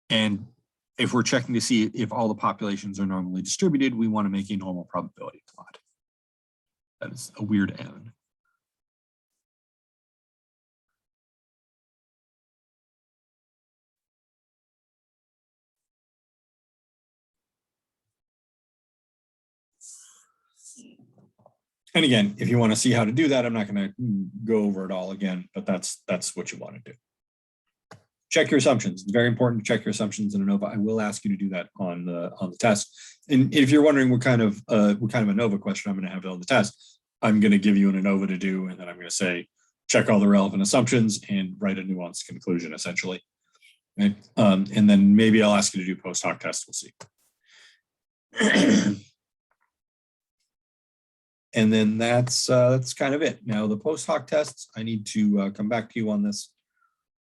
And if we're checking to see if all the populations are normally distributed, we want to make a normal probability plot. That is a weird N. And again, if you want to see how to do that, I'm not going to go over it all again, but that's what you want to do. Check your assumptions. It's very important to check your assumptions in Anova. I will ask you to do that on the test. And if you're wondering what kind of Anova question I'm going to have on the test, I'm going to give you an Anova to do, and then I'm going to say, check all the relevant assumptions and write a nuanced conclusion, essentially. Right? And then maybe I'll ask you to do post-hoc test. We'll see. And then that's kind of it. Now, the post-hoc tests, I need to come back to you on this,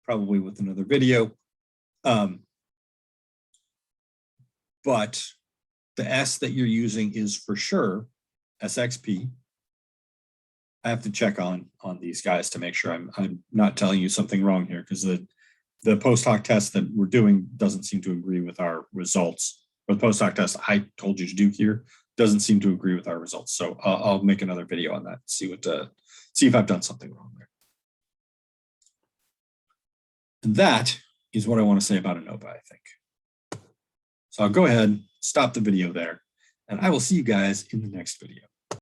probably with another video. But the S that you're using is for sure SXP. I have to check on these guys to make sure I'm not telling you something wrong here, because the post-hoc test that we're doing doesn't seem to agree with our results. Or the post-hoc test I told you to do here doesn't seem to agree with our results. So I'll make another video on that, see if I've done something wrong there. And that is what I want to say about Anova, I think. So I'll go ahead, stop the video there, and I will see you guys in the next video.